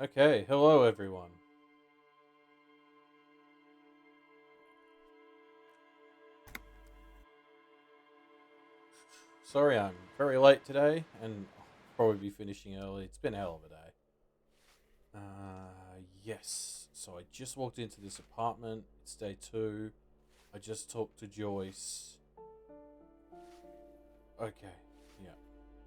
Okay, hello everyone. Sorry I'm very late today, and I'll probably be finishing early. It's been a hell of a day. Yes. So I just walked into this apartment. It's day two. I just talked to Joyce. Okay, yeah.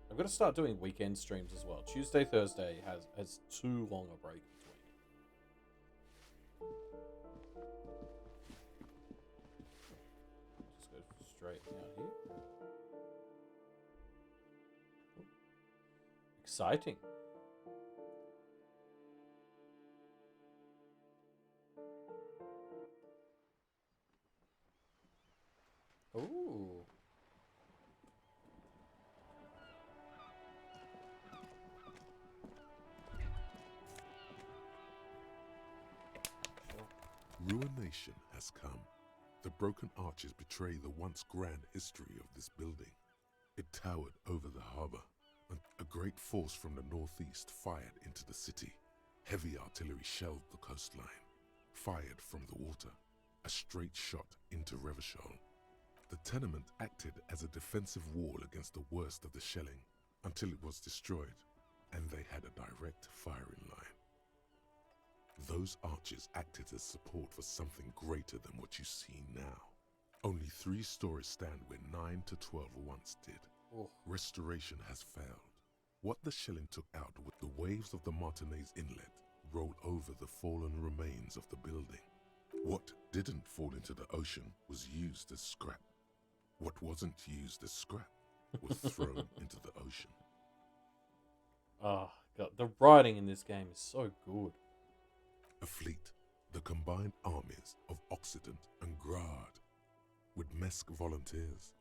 I've got to start doing weekend streams as well. Tuesday, Thursday has too long a break between. Just go straight down here. Exciting. Ooh. Sure. Ruination has come. The broken arches betray the once grand history of this building. It towered over the harbor, and a great force from the northeast fired into the city. Heavy artillery shelled the coastline, fired from the water, a straight shot into Revachol. The tenement acted as a defensive wall against the worst of the shelling until it was destroyed, and they had a direct firing line. Those arches acted as support for something greater than what you see now. Only 3 stories stand where 9 to 12 once did. Oh. Restoration has failed. What the shelling took out with the waves of the Martinez Inlet rolled over the fallen remains of the building. What didn't fall into the ocean was used as scrap. What wasn't used as scrap was thrown into the ocean. Oh, God. The writing in this game is so good. A fleet, the combined armies of Occident and Grad, with Mesk volunteers,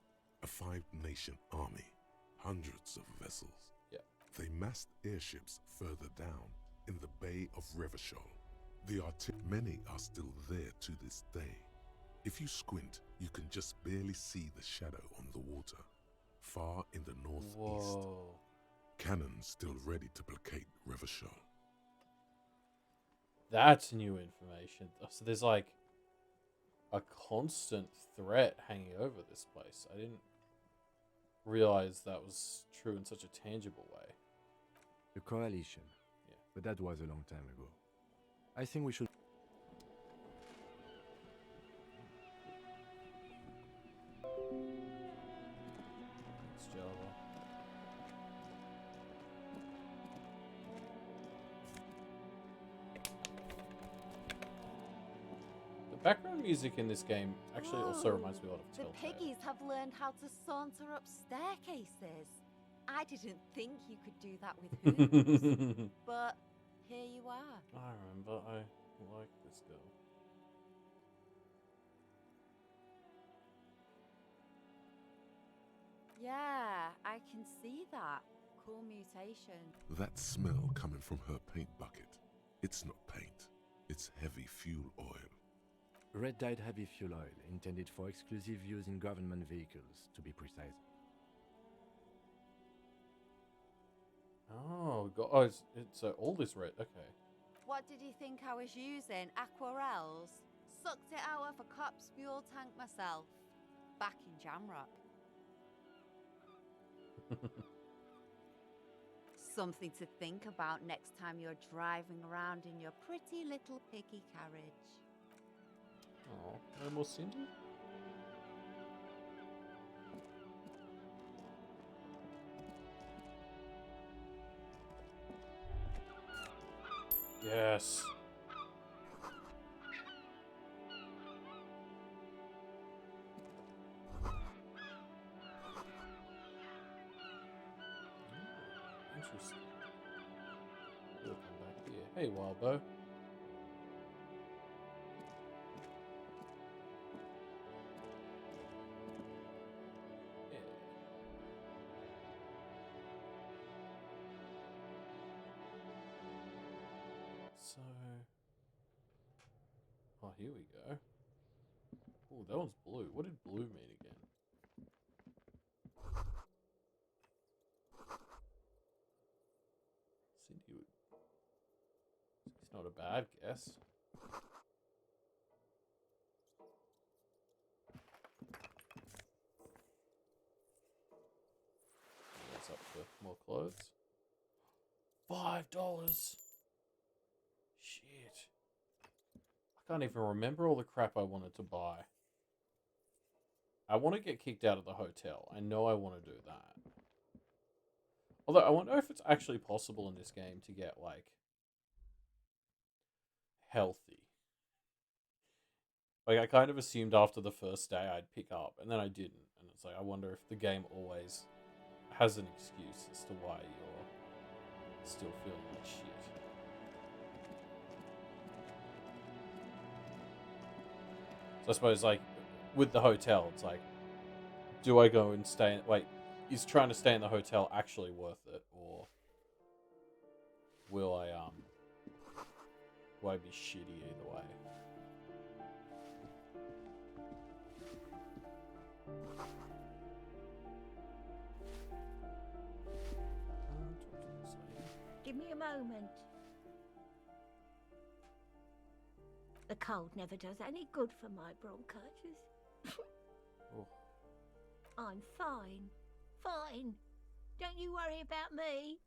a 5-nation army, hundreds of vessels. Yeah. They massed airships further down in the Bay of Revachol. Many are still there to this day. If you squint, you can just barely see the shadow on the water, far in the northeast. Whoa. Cannons still ready to placate Revachol. That's new information. So there's like a constant threat hanging over this place. I didn't realize that was true in such a tangible way. The coalition. Yeah. But that was a long time ago. I think we should... Thanks, Java. The background music in this game actually also reminds me a lot of The Telltale. piggies have learned how to saunter up staircases. I didn't think you could do that with hooves, but here you are. I remember. I like this girl. Yeah, I can see that. Cool mutation. That smell coming from her paint bucket. It's not paint, it's heavy fuel oil. Red dyed heavy fuel oil, intended for exclusive use in government vehicles, to be precise. Oh, God. Oh, it's all this red. Okay. What did you think I was using? Aquarels? Sucked it out of a cop's fuel tank myself. Back in Jamrock. Something to think about next time you're driving around in your pretty little piggy carriage. Oh, no more Cindy? Yes. Interesting. We'll come back here. Hey, Wildbow. Yeah. So. Oh, here we go. Oh, that one's blue. What did blue mean again? Cindy would. Not a bad guess. What's up for more clothes? $5. Shit. I can't even remember all the crap I wanted to buy. I want to get kicked out of the hotel. I know I want to do that. Although I wonder if it's actually possible in this game to get, like, healthy. Like, I kind of assumed after the first day I'd pick up, and then I didn't. And it's like, I wonder if the game always has an excuse as to why you're still feeling like shit. So I suppose, like, with the hotel, it's like, do I go and stay in... Wait, is trying to stay in the hotel actually worth it? Or will I be shitty either way? Give me a moment. The cold never does any good for my bronchitis. Oh. I'm fine. Fine. Don't you worry about me.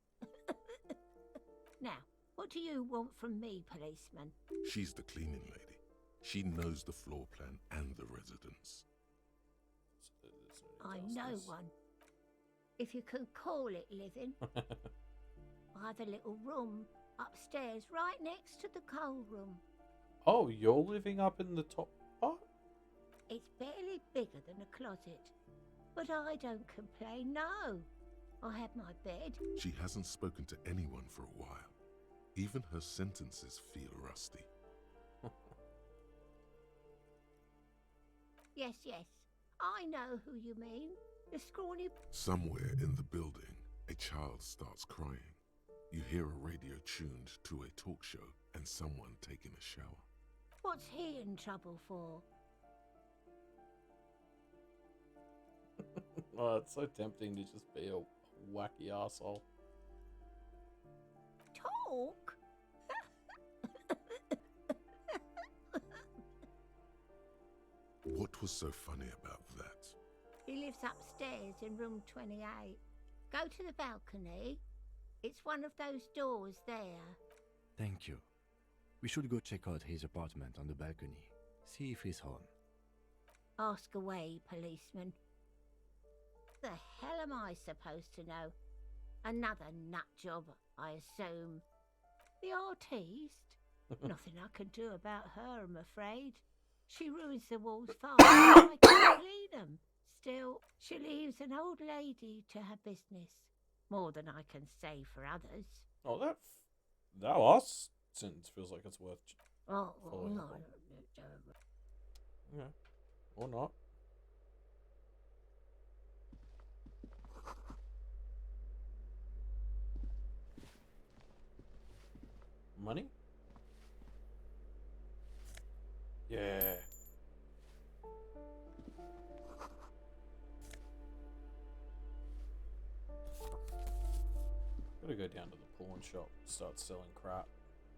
Now, what do you want from me, policeman? She's the cleaning lady. She knows the floor plan and the residence. I know one. If you can call it living. I have a little room upstairs right next to the coal room. Oh, you're living up in the top part? It's barely bigger than a closet. But I don't complain, no. I have my bed. She hasn't spoken to anyone for a while. Even her sentences feel rusty. Yes, yes. I know who you mean. The scrawny... Somewhere in the building, a child starts crying. You hear a radio tuned to a talk show and someone taking a shower. What's he in trouble for? Oh, it's so tempting to just be a wacky asshole. Talk? What was so funny about that? He lives upstairs in room 28. Go to the balcony. It's one of those doors there. Thank you. We should go check out his apartment on the balcony. See if he's home. Ask away, policeman. The hell am I supposed to know? Another nut job, I assume. The artiste? Nothing I can do about her, I'm afraid. She ruins the walls fast and I can clean them. Still, she leaves an old lady to her business. More than I can say for others. Oh, that last sentence feels like it's worth Oh, following no. up on. Yeah, or not. Money? Yeah. Gotta go down to the pawn shop, start selling crap.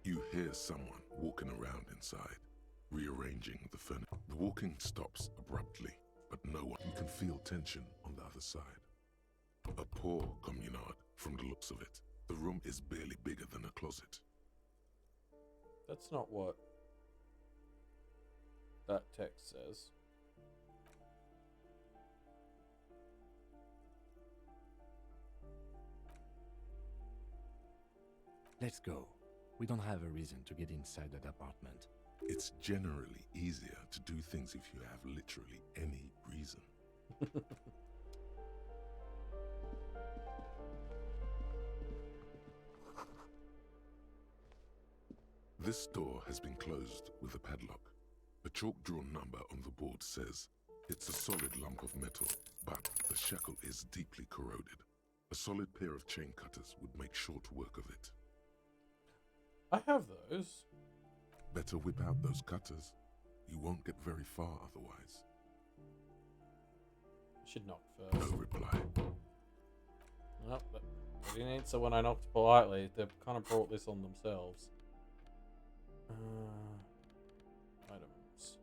You hear someone walking around inside, rearranging the furniture. The walking stops abruptly, but no one. You can feel tension on the other side. A poor communard from the looks of it. The room is barely bigger than a closet. That's not what that text says. Let's go. We don't have a reason to get inside that apartment. It's generally easier to do things if you have literally any reason. This door has been closed with a padlock. A chalk-drawn number on the board says, it's a solid lump of metal, but the shackle is deeply corroded. A solid pair of chain cutters would make short work of it. I have those. Better whip out those cutters. You won't get very far otherwise. Should knock No first. reply. Nope, I didn't answer when I knocked politely. They've kind of brought this on themselves. Items.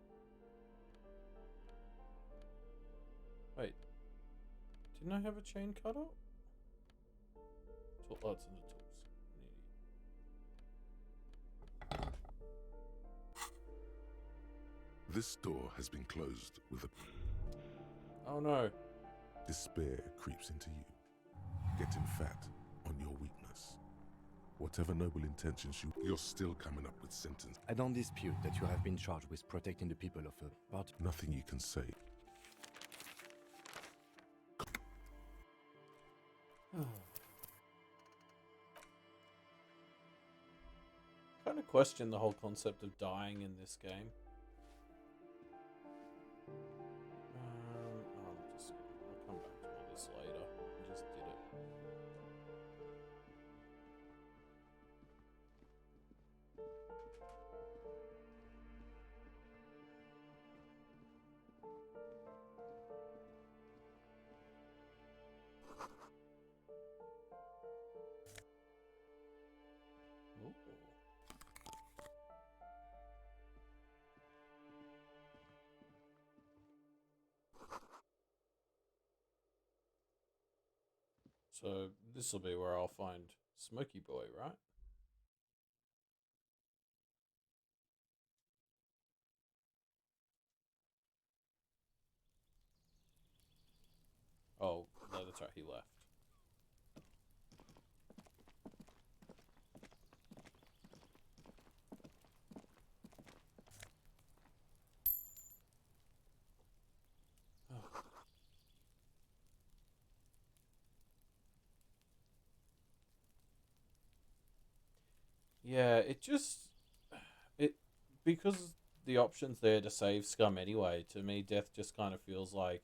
Wait. Didn't I have a chain cutter? Oh, it's in the tools. This door has been closed with a... Oh no. Despair creeps into you, getting fat on your weakness. Whatever noble intentions you're still coming up with sentence. I don't dispute that you have been charged with protecting the people of a part. Nothing you can say. Kind of question the whole concept of dying in this game. I'll come back to all this later. I just did it. Ooh. So this will be where I'll find Smoky Boy, right? Oh, no, that's right, he left. Oh. Yeah, because the option's there to save scum anyway, to me death just kind of feels like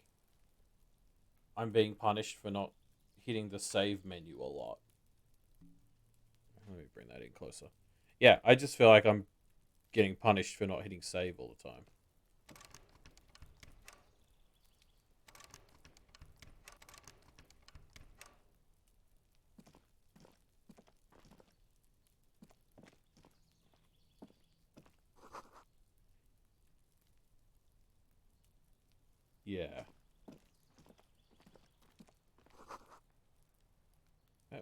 I'm being punished for not hitting the save menu a lot. Let me bring that in closer. Yeah, I just feel like I'm getting punished for not hitting save all the time. Yeah.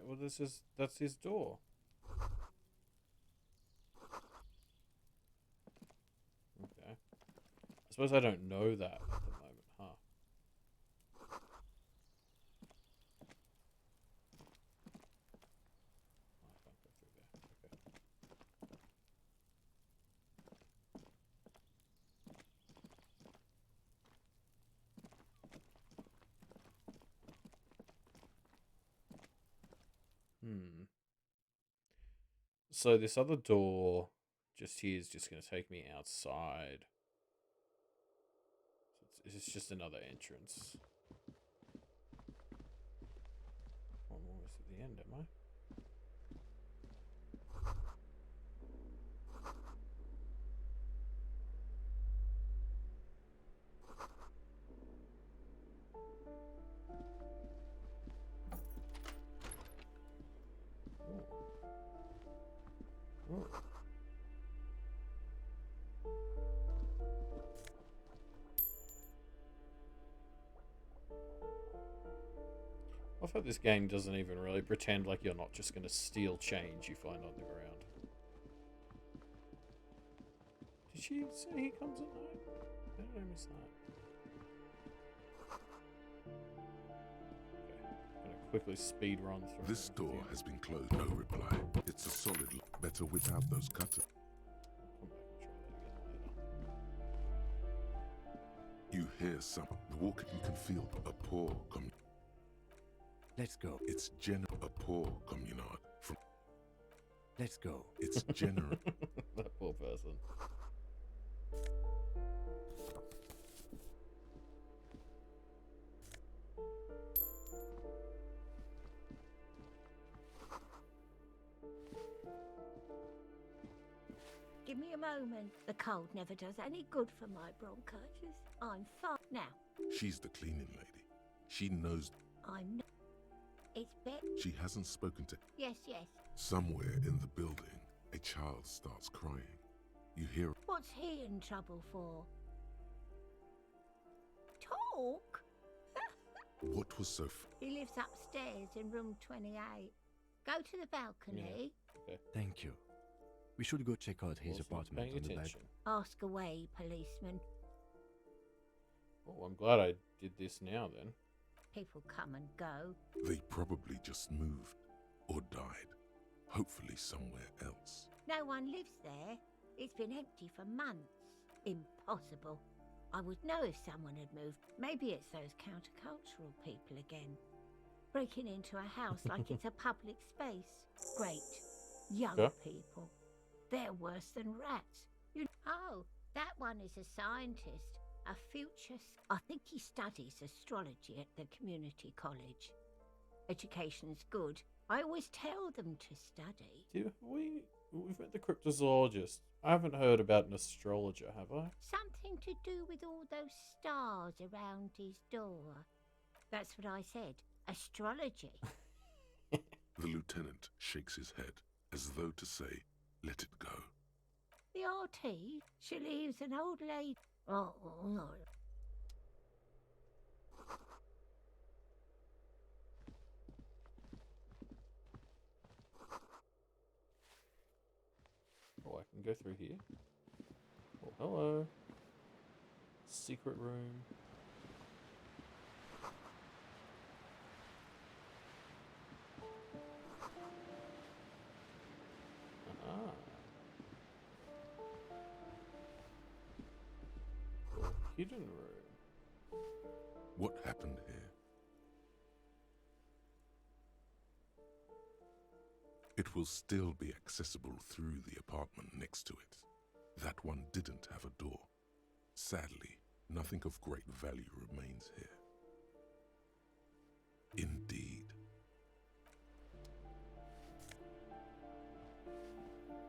Well, that's his door. Okay. I suppose I don't know that at the moment, huh? Oh, I can't go through there. Okay. So this other door just here is just going to take me outside. It's just another entrance. I'm almost at the end, am I? Ooh. I thought this game doesn't even really pretend like you're not just going to steal change you find on the ground. Did she say he comes at night? How did I miss that? Okay, I'm going to quickly speed run through. This door has been closed. No reply. It's a solid lock. Better without those cutters. I'll come back and try that again later. You hear some. The walker, you can feel a poor Let's go. It's a poor communard. Let's go. It's general. That poor person. Give me a moment. The cold never does any good for my bronchitis. I'm fine now. She's the cleaning lady. She knows. I'm not. It's Bet. She hasn't spoken to. Yes, yes. Somewhere in the building, a child starts crying. You hear What's he in trouble for? Talk? what was so He lives upstairs in room 28. Go to the balcony. Thank you. We should go check out his Wasn't apartment paying on the back. attention. Ask away, policeman. Oh, I'm glad I did this now then. People come and go. They probably just moved or died. Hopefully somewhere else. No one lives there. It's been empty for months. Impossible. I would know if someone had moved. Maybe it's those countercultural people again. Breaking into a house like it's a public space. Great. Young Yeah. people. They're worse than rats. Oh, that one is a scientist. A future... I think he studies astrology at the community college. Education's good. I always tell them to study. We've met the cryptozoologist. I haven't heard about an astrologer, have I? Something to do with all those stars around his door. That's what I said. Astrology. The lieutenant shakes his head as though to say, let it go. The RT, she leaves an old lady. Oh, no. Oh, I can go through here. Oh, hello. Secret room. Ah. Oh, hidden room. What happened here? It will still be accessible through the apartment next to it. That one didn't have a door. Sadly, nothing of great value remains here. Indeed.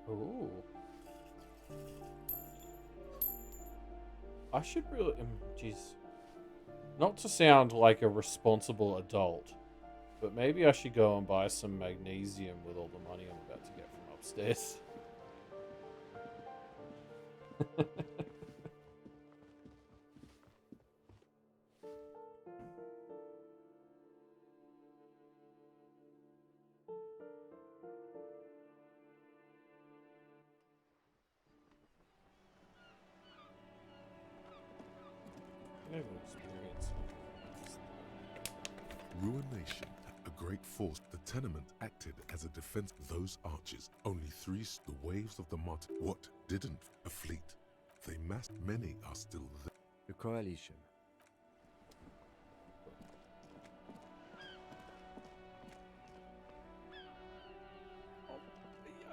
Oh. I should really... Jeez. Not to sound like a responsible adult, but maybe I should go and buy some magnesium with all the money I'm about to get from upstairs. Never experienced Ruination, a great force. The tenement acted as a defense. Those arches, only three. The waves of the mud. What didn't? A fleet. They massed. Many are still there. The coalition.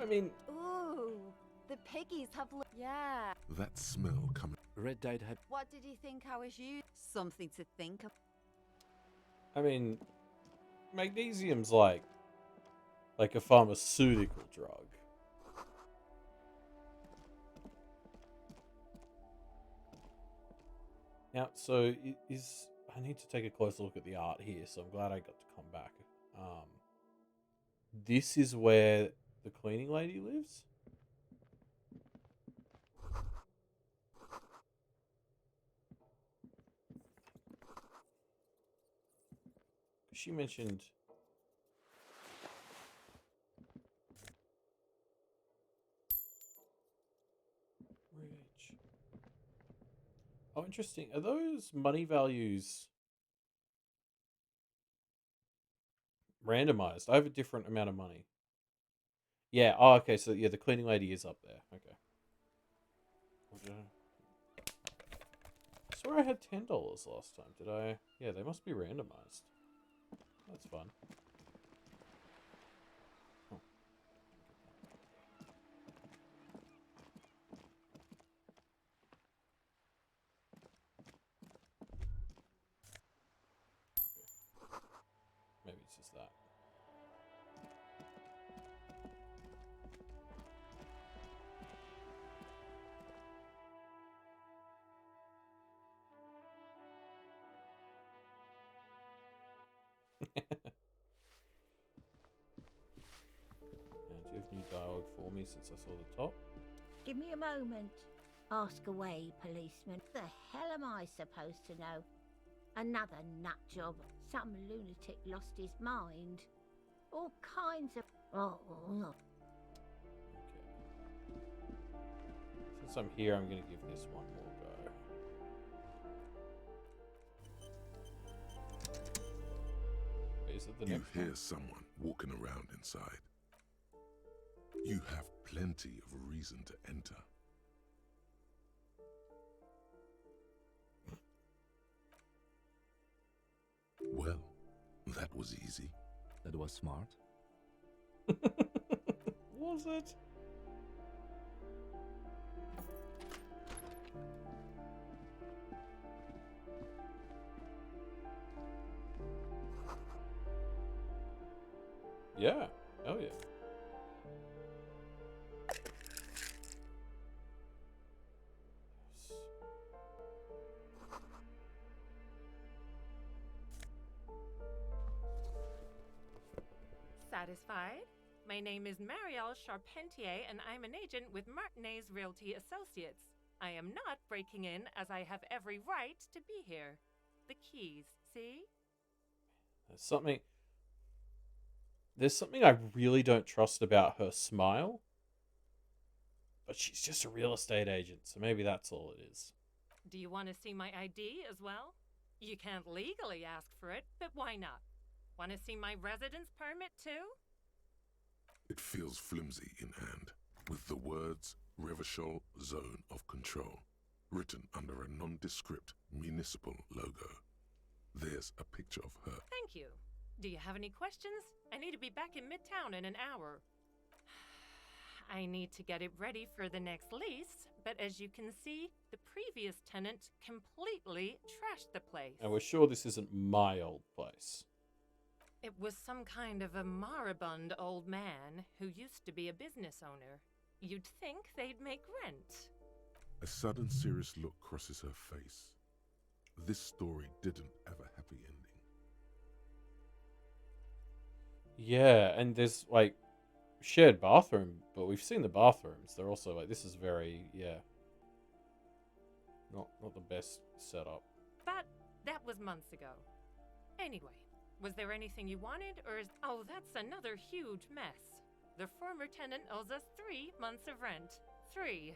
I mean, Ooh, the piggies have. Yeah. That smell coming. Red dyed had What did he think I was using? Something to think of. magnesium's like a pharmaceutical drug. Now, so I need to take a closer look at the art here, so I'm glad I got to come back. This is where the cleaning lady lives? She mentioned... Rich. Oh, interesting. Are those money values randomized? I have a different amount of money. Yeah, oh, okay, so yeah, the cleaning lady is up there. Okay. I swear I had $10 last time. Did I? Yeah, they must be randomized. That's fun. Oh. Maybe it's just that. And do you have new dialogue for me since I saw the top? Give me a moment. Ask away, policeman. The hell am I supposed to know? Another nut job. Some lunatic lost his mind. All kinds of... Oh, Okay. Since I'm here, I'm going to give this one more go. Is it the You next hear one? someone walking around inside. You have plenty of reason to enter. Well, that was easy. That was smart. Was it? Yeah. Oh yeah. Satisfied? My name is Marielle Charpentier, and I'm an agent with Martinez Realty Associates. I am not breaking in, as I have every right to be here. The keys, see? There's something I really don't trust about her smile. But she's just a real estate agent, so maybe that's all it is. Do you want to see my ID as well? You can't legally ask for it, but why not? Want to see my residence permit too? It feels flimsy in hand, with the words Revachol Zone of Control written under a nondescript municipal logo. There's a picture of her. Thank you. Do you have any questions? I need to be back in Midtown in an hour. I need to get it ready for the next lease, but as you can see, the previous tenant completely trashed the place. And we're sure this isn't my old place. It was some kind of a moribund old man who used to be a business owner. You'd think they'd make rent. A sudden serious look crosses her face. This story didn't have a happy ending. Yeah, and there's like shared bathroom, but we've seen the bathrooms. They're also like, this is very, not the best setup. But that was months ago. Anyway, was there anything you wanted, or is... Oh, that's another huge mess. The former tenant owes us 3 months of rent. 3.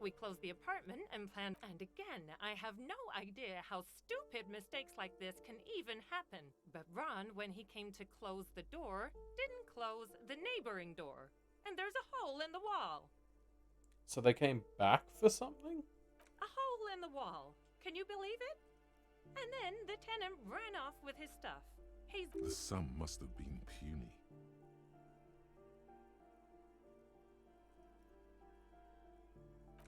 We closed the apartment and planned... And again, I have no idea how stupid mistakes like this can even happen. But Ron, when he came to close the door, didn't close the neighboring door. And there's a hole in the wall. So they came back for something? A hole in the wall. Can you believe it? And then the tenant ran off with his stuff. He's... The sum must have been puny.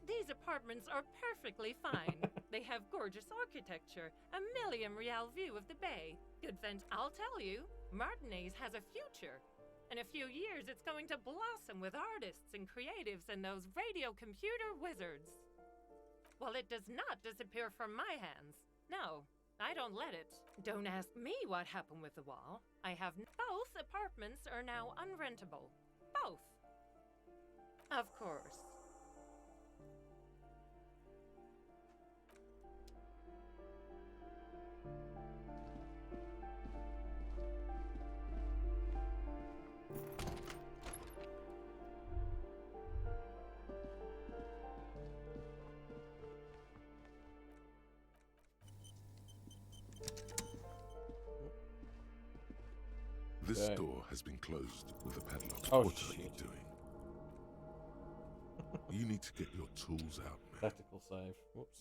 These apartments are perfectly fine. They have gorgeous architecture, a million real view of the bay. Good vent, I'll tell you. Martinez has a future. In a few years, it's going to blossom with artists and creatives and those radio computer wizards. Well, it does not disappear from my hands. No, I don't let it. Don't ask me what happened with the wall. I have... Both apartments are now unrentable. Both. Of course. This Okay. door has been closed with a padlock. Oh, What are you shit. doing? You need to get your tools out, man. Tactical save. Whoops.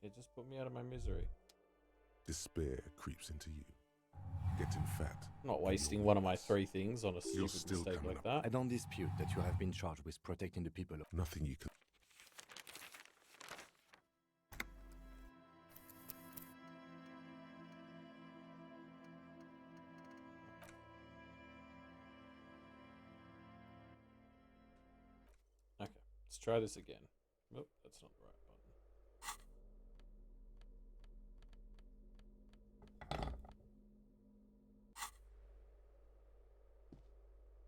It just put me out of my misery. Despair creeps into you. Getting fat. I'm not and wasting your one of my weakness. 3 things on a You're stupid still mistake coming like up. that. I don't dispute that you have been charged with protecting the people. Nothing you can. Okay, let's try this again. Nope, that's not the right button.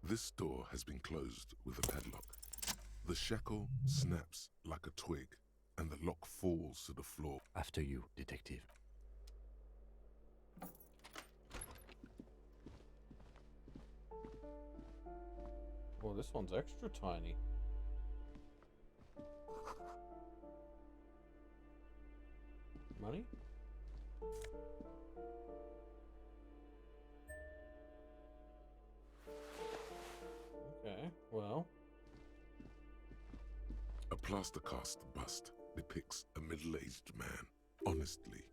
This door has been closed with a padlock. The shackle snaps like a twig, and the lock falls to the floor. After you, detective. Well, this one's extra tiny. Money? Okay, well. A plaster cast bust depicts a middle-aged man. Honestly,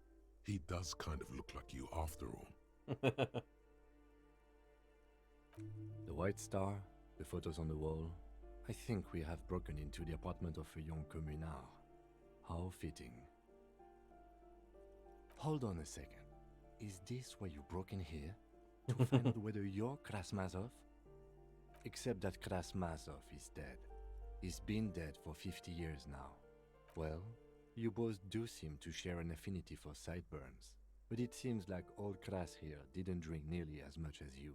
he does kind of look like you after all. The White Star, the photos on the wall. I think we have broken into the apartment of a young communard. How fitting. Hold on a second. Is this why you broke in here? To find out whether you're Krasmazov? Except that Krasmazov is dead. He's been dead for 50 years now. Well, you both do seem to share an affinity for sideburns. But it seems like old Kras here didn't drink nearly as much as you.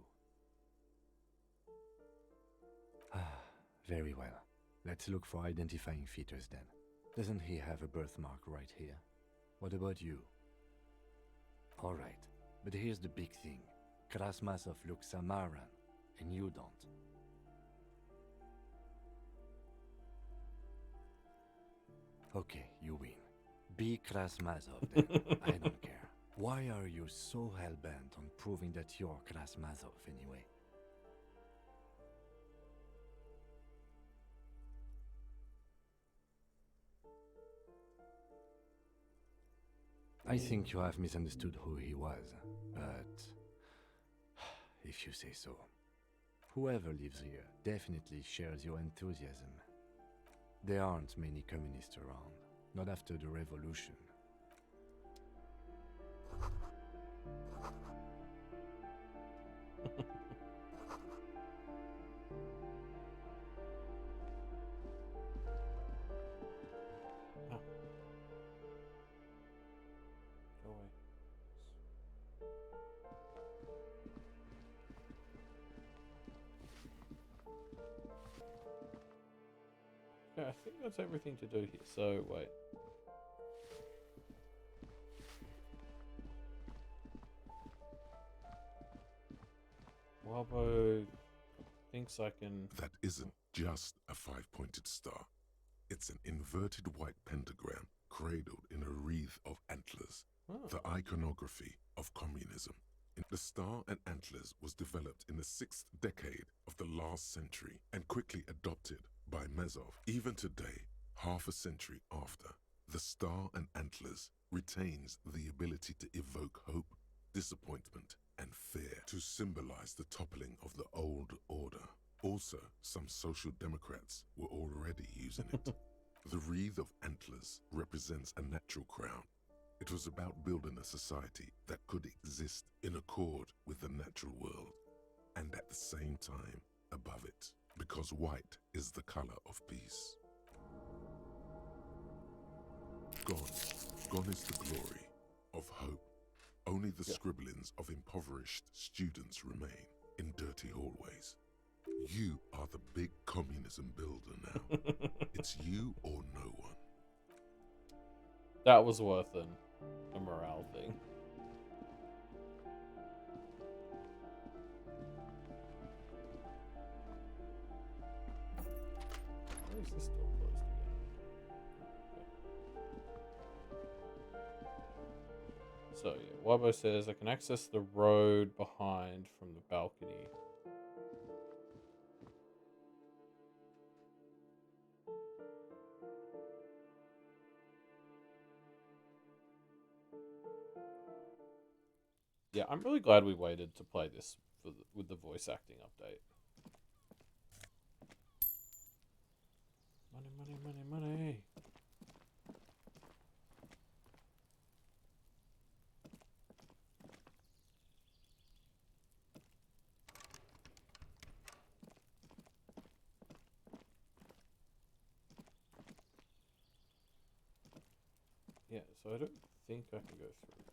Very well. Let's look for identifying features then. Doesn't he have a birthmark right here? What about you? Alright, but here's the big thing. Krasmazov looks Samaran, and you don't. Okay, you win. Be Krasmazov then. I don't care. Why are you so hell-bent on proving that you're Krasmazov anyway? I think you have misunderstood who he was, but if you say so. Whoever lives here definitely shares your enthusiasm. There aren't many communists around, not after the revolution. Go away. Yeah, I think that's everything to do here. So, wait. Wabo thinks I can... That isn't just a five-pointed star. It's an inverted white pentagram cradled in a wreath of antlers, Oh. the iconography of communism. The star and antlers was developed in the 6th decade of the last century and quickly adopted by Mazov. Even today, half a century after, the star and antlers retains the ability to evoke hope, disappointment, and fear to symbolize the toppling of the old order. Also, some social democrats were already using it. The wreath of antlers represents a natural crown. It was about building a society that could exist in accord with the natural world, and at the same time above it, because white is the color of peace. Gone is the glory of hope. Only the scribblings of impoverished students remain in dirty hallways. You are the big communism builder now. It's you or no one. That was worth a morale thing. Why is this door closed again? So yeah, Wabo says I can access the road behind from the balcony. Yeah, I'm really glad we waited to play this with the voice acting update. Money, money, money, money. Yeah, so I don't think I can go through here.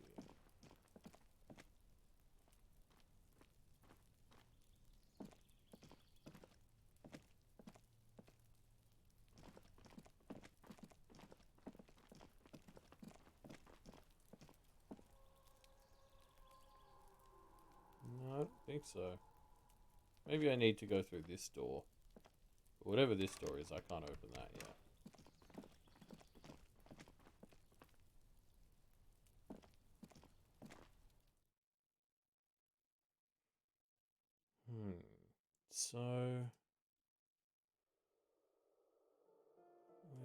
think so. Maybe I need to go through this door. But whatever this door is, I can't open that yet. So... where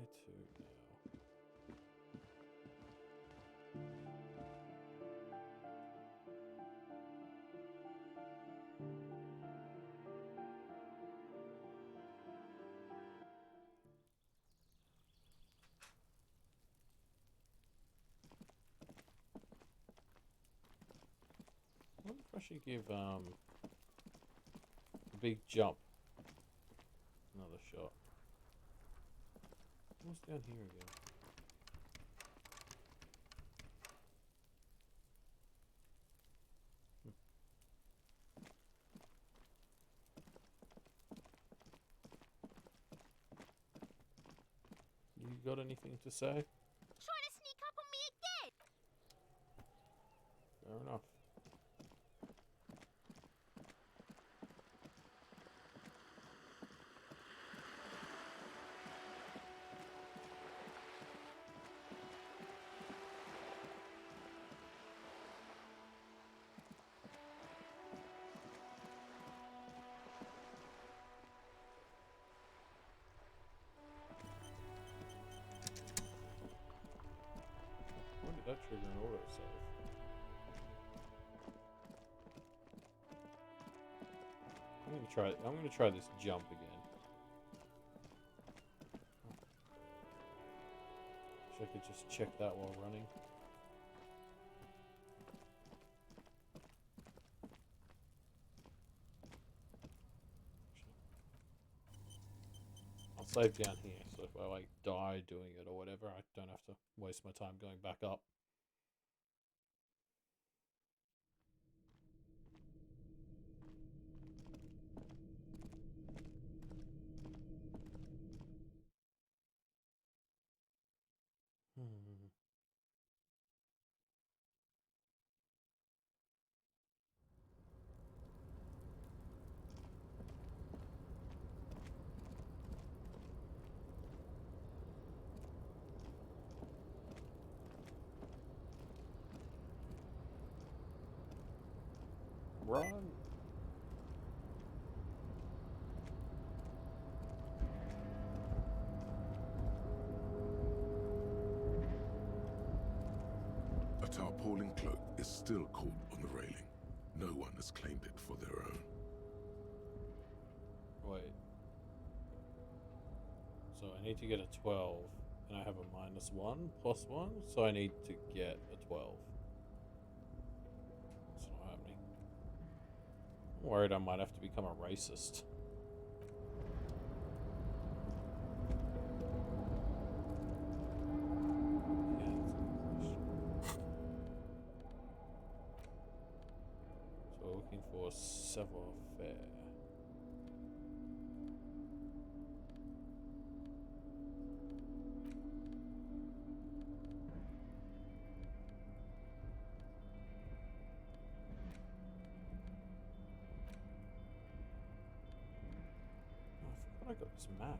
to now? I wonder if I should give a big jump another shot. What's down here again? You got anything to say? Trying to sneak up on me again? Fair enough. When did that trigger an autosave? I'm gonna try this jump again. Wish I could just check that while running. I'll save down here, so if I like die doing it or whatever, I don't have to waste my time going back up. Run! A tarpaulin cloak is still caught on the railing. No one has claimed it for their own. Wait. So I need to get a 12, and I have a -1, +1, so I need to get a 12. That's not happening. I'm worried I might have to become a racist. Yeah, that's a good question. So we're looking for savoir-faire. I got this map.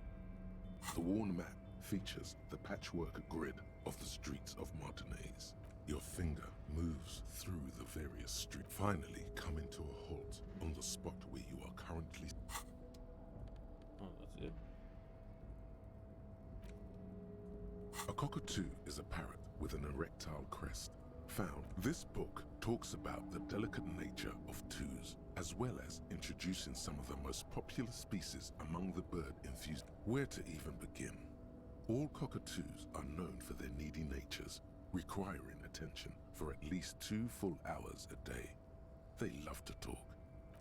The worn map features the patchwork grid of the streets of Martinez. Your finger moves through the various streets, finally coming to a halt on the spot where you are currently. Oh, that's it. A cockatoo is a parrot with an erectile crest. Found. This book talks about the delicate nature of twos, as well as introducing some of the most popular species among the bird-infused. Where to even begin? All cockatoos are known for their needy natures, requiring attention for at least 2 full hours a day. They love to talk.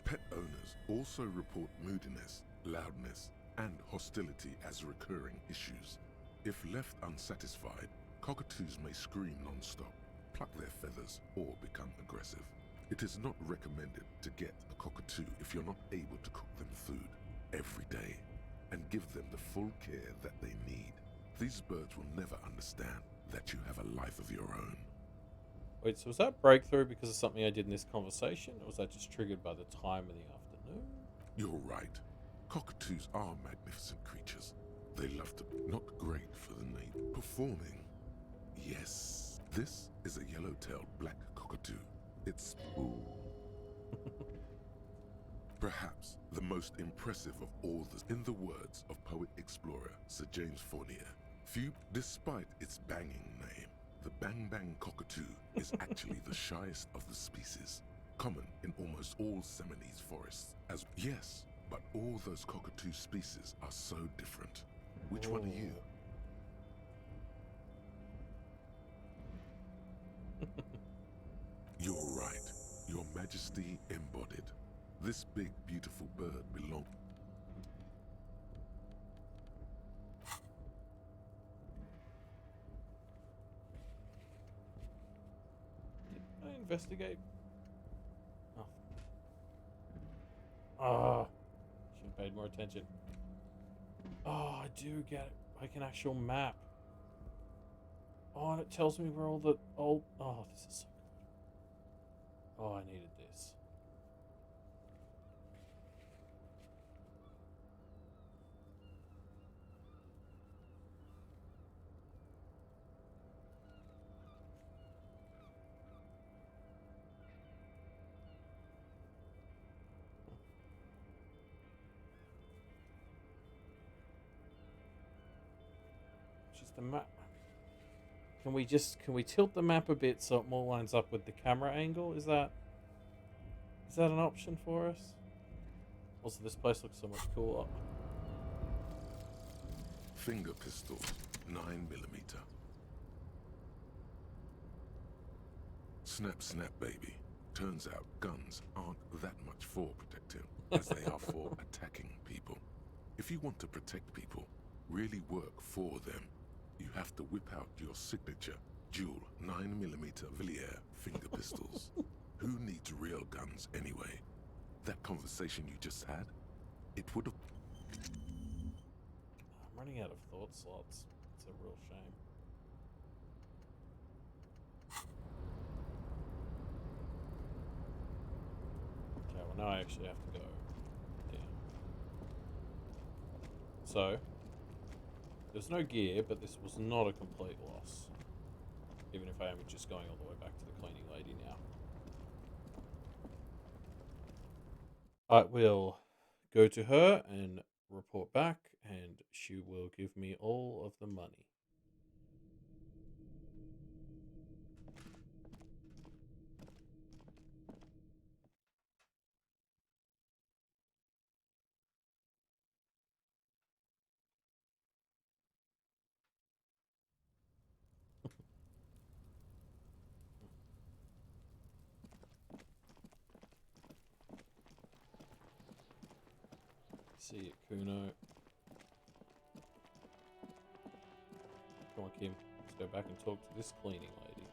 Pet owners also report moodiness, loudness, and hostility as recurring issues. If left unsatisfied, cockatoos may scream non-stop, pluck their feathers, or become aggressive. It is not recommended to get a cockatoo if you're not able to cook them food every day and give them the full care that they need. These birds will never understand that you have a life of your own. Wait, so was that breakthrough because of something I did in this conversation, or was that just triggered by the time in the afternoon? You're right. Cockatoos are magnificent creatures. They love to be not great for the name. Performing. Yes. This is a yellow-tailed black cockatoo. It's perhaps the most impressive of all in the words of poet-explorer Sir James Fournier. Few, despite its banging name, the bang-bang cockatoo is actually the shyest of the species, common in almost all Seminoles forests. Yes, but all those cockatoo species are so different. Which one are you? You're right. Your Majesty embodied. This big, beautiful bird belongs. Did I investigate? Oh. Ah. Should have paid more attention. Oh, I do get it. Like an actual map. Oh, and it tells me where all the old. Oh, this is so good. Oh, I needed this. Just the map. Can we tilt the map a bit so it more lines up with the camera angle? Is that an option for us? Also, this place looks so much cooler. Finger pistols, 9mm. Snap, snap, baby. Turns out guns aren't that much for protecting as they are for attacking people. If you want to protect people, really work for them, you have to whip out your signature dual 9mm Villiers finger pistols. Who needs real guns anyway? That conversation you just had, it would have... I'm running out of thought slots. It's a real shame. Okay, well now I actually have to go down. So, there's no gear, but this was not a complete loss. Even if I am just going all the way back to the cleaning lady now. I will go to her and report back, and she will give me all of the money. See you, Kuno. Come on, Kim. Let's go back and talk to this cleaning lady.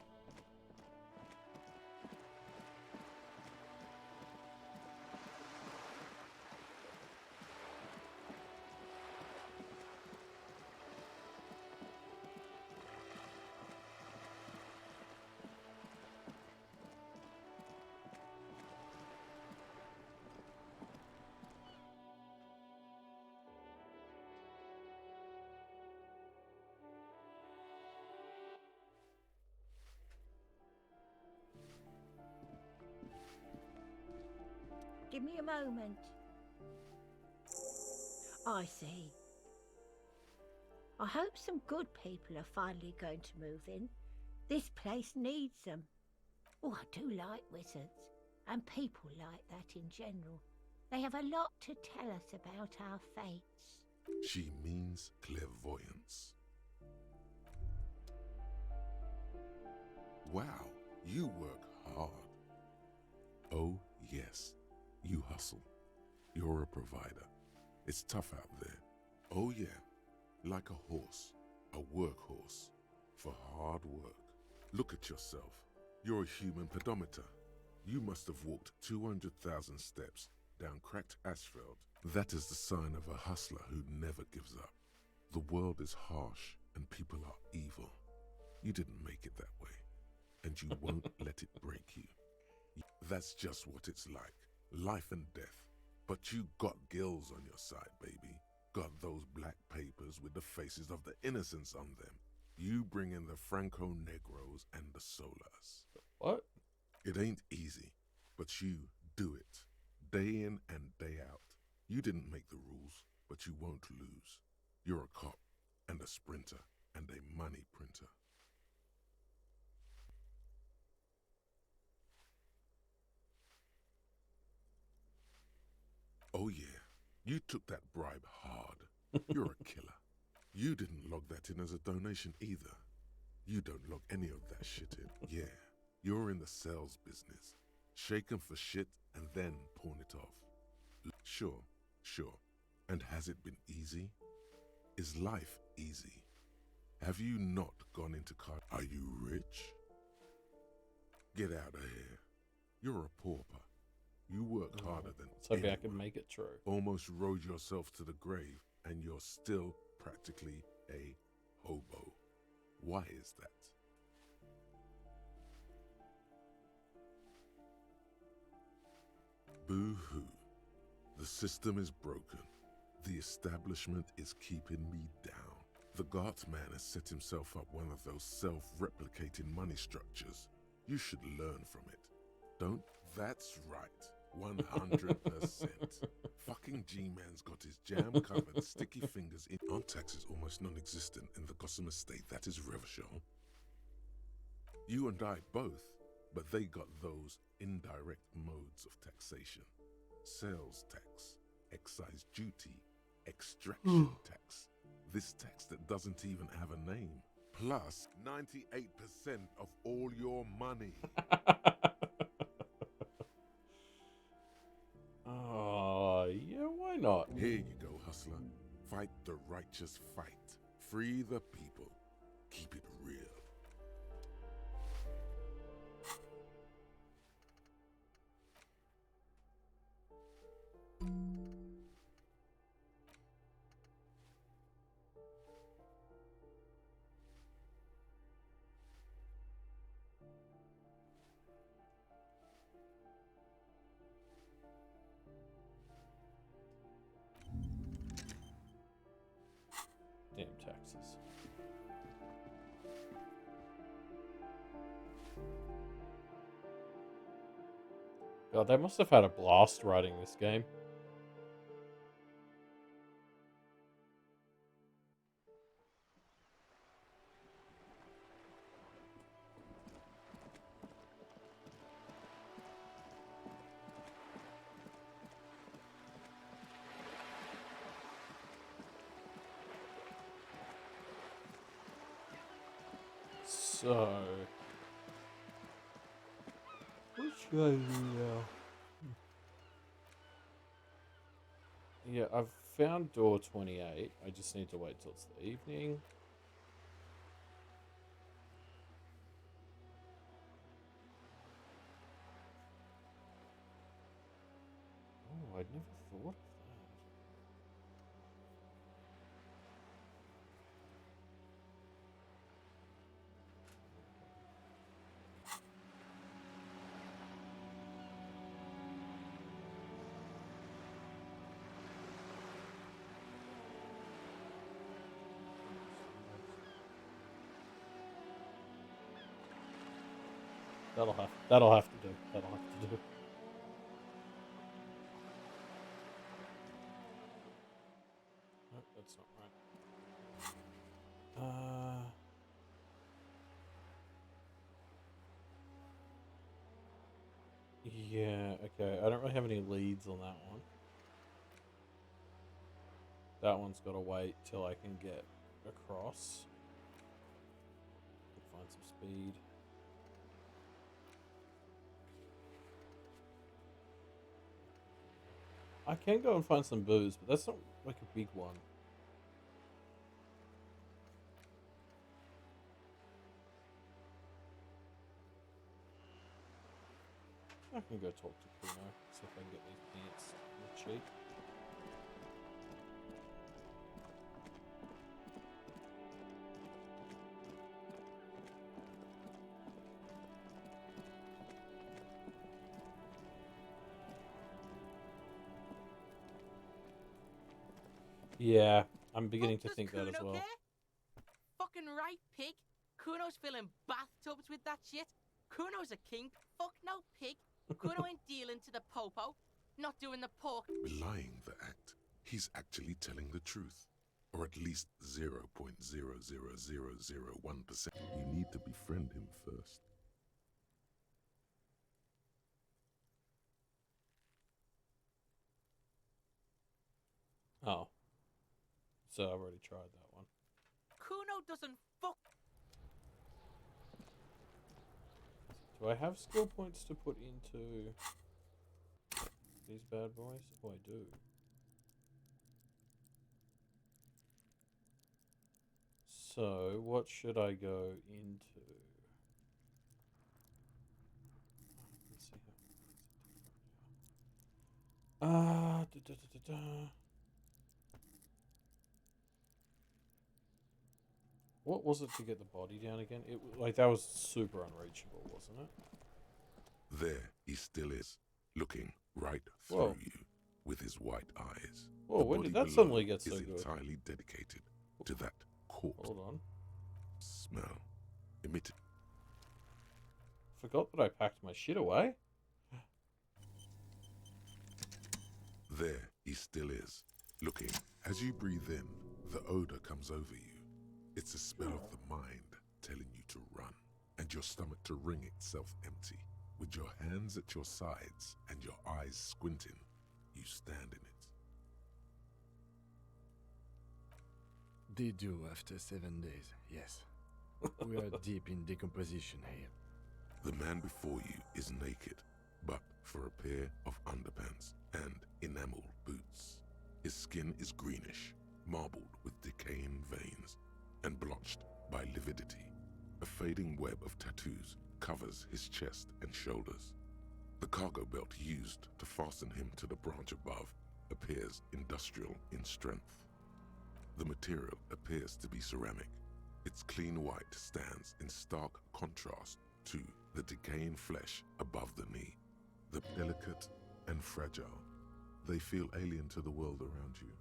Give me a moment. I see. I hope some good people are finally going to move in. This place needs them. Oh, I do like wizards, and people like that in general. They have a lot to tell us about our fates. She means clairvoyance. Wow, you work hard. Oh, yes, you hustle. You're a provider. It's tough out there. Oh, yeah, like a horse, a workhorse, for hard work. Look at yourself. You're a human pedometer. You must have walked 200,000 steps down cracked asphalt. That is the sign of a hustler who never gives up. The world is harsh and people are evil. You didn't make it that way. and you won't let it break you. That's just what it's like. Life and death. But you got gills on your side, baby. Got those black papers with the faces of the innocents on them. You bring in the Franco Negros and the Solas. What? It ain't easy, but you do it. Day in and day out. You didn't make the rules, but you won't lose. You're a cop and a sprinter and a money printer. Oh yeah, you took that bribe hard. You're a killer. You didn't log that in as a donation either. You don't log any of that shit in. Yeah, you're in the sales business. Shake 'em for shit and then pawn it off. Sure. And has it been easy? Is life easy? Have you not gone into car? Are you rich? Get out of here. You're a pauper. You work harder than Let's hope I anyone. can make it true. Almost rode yourself to the grave, and you're still practically a hobo. Why is that? Boo-hoo. The system is broken. The establishment is keeping me down. The Gart man has set himself up one of those self-replicating money structures. You should learn from it. Don't? That's right. 100%. Fucking G-Man's got his jam-covered sticky fingers in. Our tax is almost non-existent in the Gotham estate. That is Revachol. You and I both, but they got those indirect modes of taxation. Sales tax, excise duty, extraction tax. This tax that doesn't even have a name. Plus 98% of all your money. Oh, yeah, why not? Here you go, hustler. Fight the righteous fight. Free the people. Keep it real. Damn taxes. God, they must have had a blast writing this game. So, what should I do now? Yeah, I've found door 28. I just need to wait till it's the evening. Oh, I'd never thought of that. That'll have to do. That'll have to do. No, that's not right. Yeah, okay. I don't really have any leads on that one. That one's got to wait till I can get across. Find some speed. I can go and find some booze, but that's not like a big one. I can go talk to Kuno, see if I can get these pants real cheap. Yeah, I'm beginning to Fuck, think does that as Kuno well. care? Fucking right, pig. Kuno's filling bathtubs with that shit. Kuno's a king. Fuck no, pig. Kuno ain't dealing to the popo. Not doing the pork. Belying the act, he's actually telling the truth. Or at least 0.00001%. You need to befriend him first. Oh. So I've already tried that one. Kuno doesn't fuck. Do I have skill points to put into these bad boys? Oh, I do. So, what should I go into? Let's see how. What was it to get the body down again? It like that was super unreachable, wasn't it? There he still is, looking right through Whoa. you with his white eyes. Whoa, The when did body that below suddenly get so is good? entirely dedicated to that corpse Hold on. smell emitted. Forgot that I packed my shit away. There he still is, looking. As you breathe in, the odor comes over you. It's a smell of the mind telling you to run, and your stomach to wring itself empty. With your hands at your sides and your eyes squinting, you stand in it. They do after 7 days, yes. We are deep in decomposition here. The man before you is naked, but for a pair of underpants and enameled boots. His skin is greenish, marbled with decaying veins, and blotched by lividity. A fading web of tattoos covers his chest and shoulders. The cargo belt used to fasten him to the branch above appears industrial in strength. The material appears to be ceramic. Its clean white stands in stark contrast to the decaying flesh above the knee. The delicate and fragile, they feel alien to the world around you,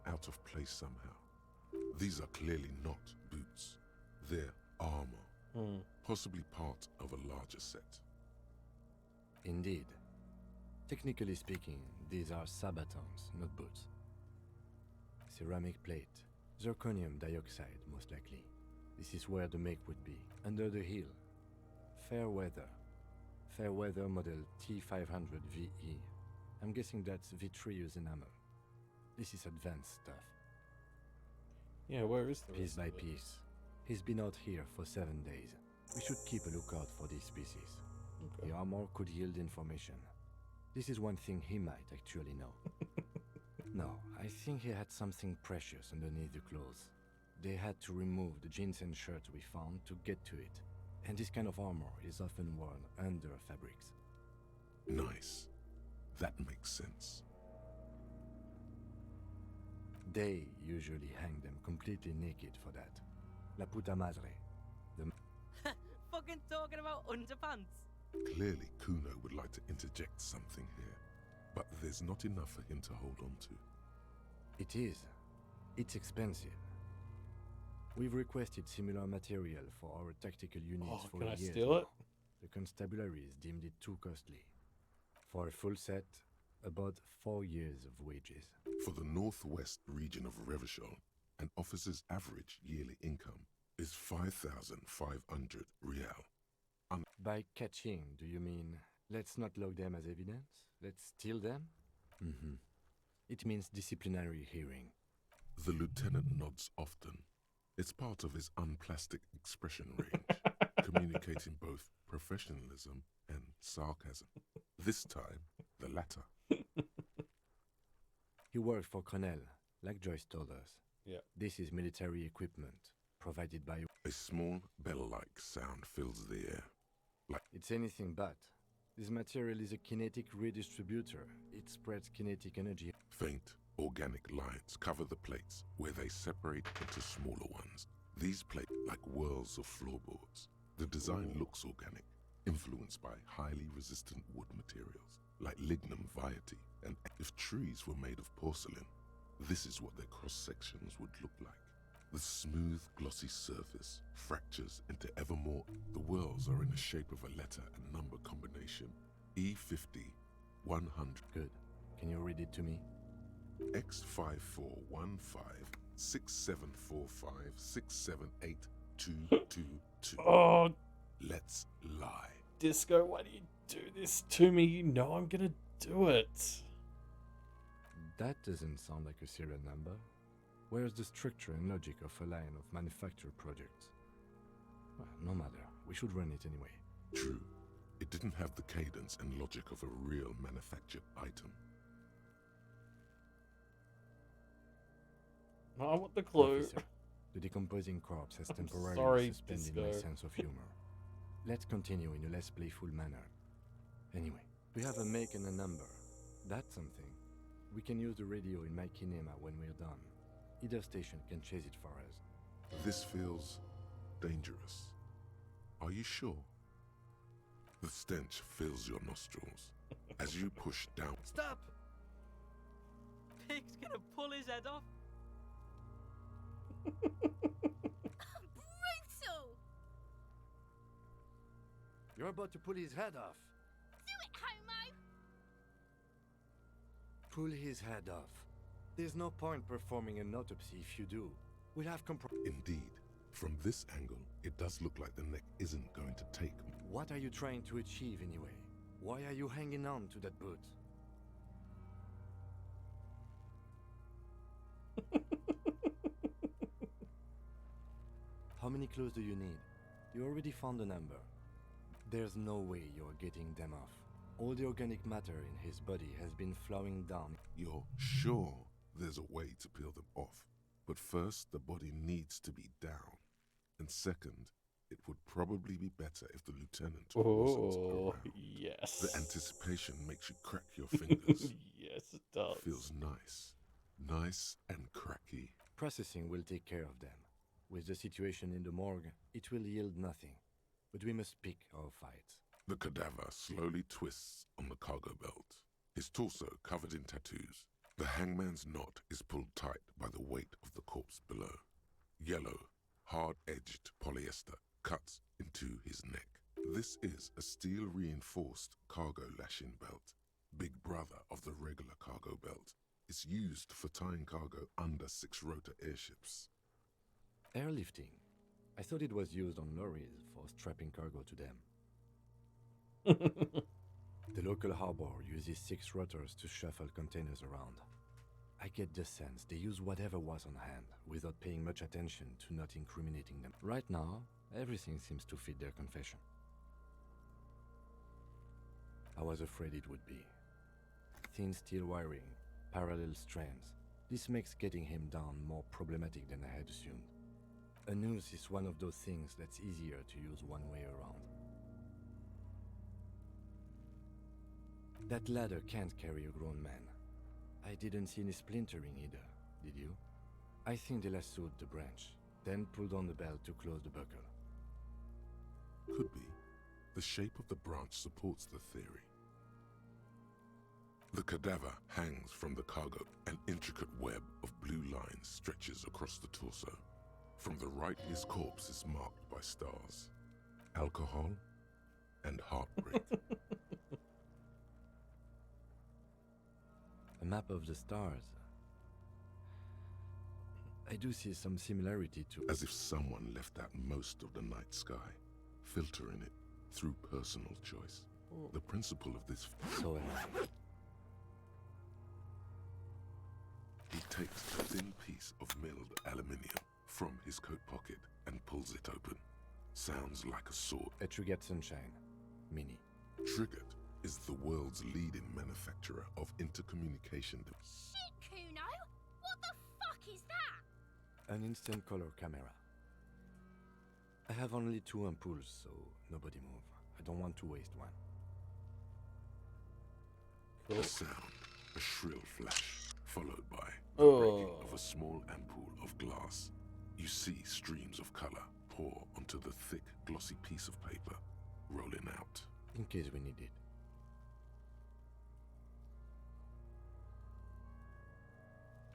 out of place somehow. These are clearly not boots. They're armor, possibly part of a larger set. Indeed. Technically speaking, these are sabatons, not boots. Ceramic plate, zirconium dioxide, most likely. This is where the make would be, under the heel. Fair weather. Fair weather model T500VE. I'm guessing that's vitreous enamel. This is advanced stuff. Yeah, where is the Piece rest by of it? piece. He's been out here for 7 days. We should keep a lookout for these species. Okay. The armor could yield information. This is one thing he might actually know. No, I think he had something precious underneath the clothes. They had to remove the jeans and shirt we found to get to it. And this kind of armor is often worn under fabrics. Nice. That makes sense. They usually hang them completely naked for that. La puta madre. Fucking talking about underpants. Clearly, Kuno would like to interject something here, but there's not enough for him to hold on to. It is. It's expensive. We've requested similar material for our tactical units Oh, for can I years steal now. it? The constabularies deemed it too costly. For a full set, about 4 years of wages. For the northwest region of Revachol, an officer's average yearly income is 5,500 real. By catching, do you mean let's not log them as evidence? Let's steal them? Mm-hmm. It means disciplinary hearing. The lieutenant nods often. It's part of his unplastic expression range, communicating both professionalism and sarcasm. This time, the latter. He worked for Cornell, like Joyce told us. Yeah. This is military equipment, provided by... A small bell-like sound fills the air. It's anything but. This material is a kinetic redistributor. It spreads kinetic energy. Faint, organic lines cover the plates where they separate into smaller ones. These plates like whirls of floorboards. The design looks organic, influenced by highly resistant wood materials like lignum vitae, and if trees were made of porcelain, This is what their cross-sections would look like. The smooth, glossy surface fractures into ever more. The whorls are in the shape of a letter and number combination. E50, 100. Good. Can you read it to me? X5415 6745 678222. Oh, Let's lie. Disco, why do you do this to me? You know I'm gonna do it. That doesn't sound like a serial number. Where's the structure and logic of a line of manufactured projects? Well, no matter. We should run it anyway. True. It didn't have the cadence and logic of a real manufactured item. I want the clue. Officer, the decomposing corpse has I'm temporarily sorry, suspended my Disco. sense of humor. Let's continue in a less playful manner. Anyway, we have a make and a number. That's something. We can use the radio in my kinema when we're done. Either station can chase it for us. This feels dangerous. Are you sure? The stench fills your nostrils as you push down. Stop! Pig's gonna pull his head off. Brutal! You're about to pull his head off. Do it, homo! Pull his head off. There's no point performing an autopsy if you do. We'll have Indeed, from this angle, it does look like the neck isn't going to take. What are you trying to achieve anyway? Why are you hanging on to that boot? How many clues do you need? You already found a number. There's no way you're getting them off. All the organic matter in his body has been flowing down. You're sure there's a way to peel them off, but first the body needs to be down. And second, it would probably be better if the lieutenant wasn't Oh, around. yes. The anticipation makes you crack your fingers. Yes, it does. Feels nice. Nice and cracky. Processing will take care of them. With the situation in the morgue, it will yield nothing. But we must pick our fights. The cadaver slowly twists on the cargo belt, his torso covered in tattoos. The hangman's knot is pulled tight by the weight of the corpse below. Yellow, hard-edged polyester cuts into his neck. This is a steel-reinforced cargo lashing belt, big brother of the regular cargo belt. It's used for tying cargo under six-rotor airships. Airlifting. I thought it was used on lorries for strapping cargo to them. The local harbor uses 6 rotors to shuffle containers around. I get the sense they use whatever was on hand, without paying much attention to not incriminating them. Right now, everything seems to fit their confession. I was afraid it would be. Thin steel wiring, parallel strands. This makes getting him down more problematic than I had assumed. A noose is one of those things that's easier to use one way around. That ladder can't carry a grown man. I didn't see any splintering either, did you? I think they lassoed the branch, then pulled on the belt to close the buckle. Could be. The shape of the branch supports the theory. The cadaver hangs from the cargo. An intricate web of blue lines stretches across the torso. From the right, his corpse is marked by stars, alcohol, and heartbreak. A map of the stars. I do see some similarity to... As if someone left out most of the night sky, filtering it through personal choice. The principle of this... So am I. He takes a thin piece of milled aluminium from his coat pocket and pulls it open. Sounds like a sword. A Trigger Sunshine. Mini. Triggered is the world's leading manufacturer of intercommunication Shit, Kuno! What the fuck is that? An instant color camera. I have only 2 ampoules, so nobody move. I don't want to waste one. A sound, a shrill flash, followed by the breaking of a small ampoule of glass. You see streams of color pour onto the thick, glossy piece of paper, rolling out. In case we need it.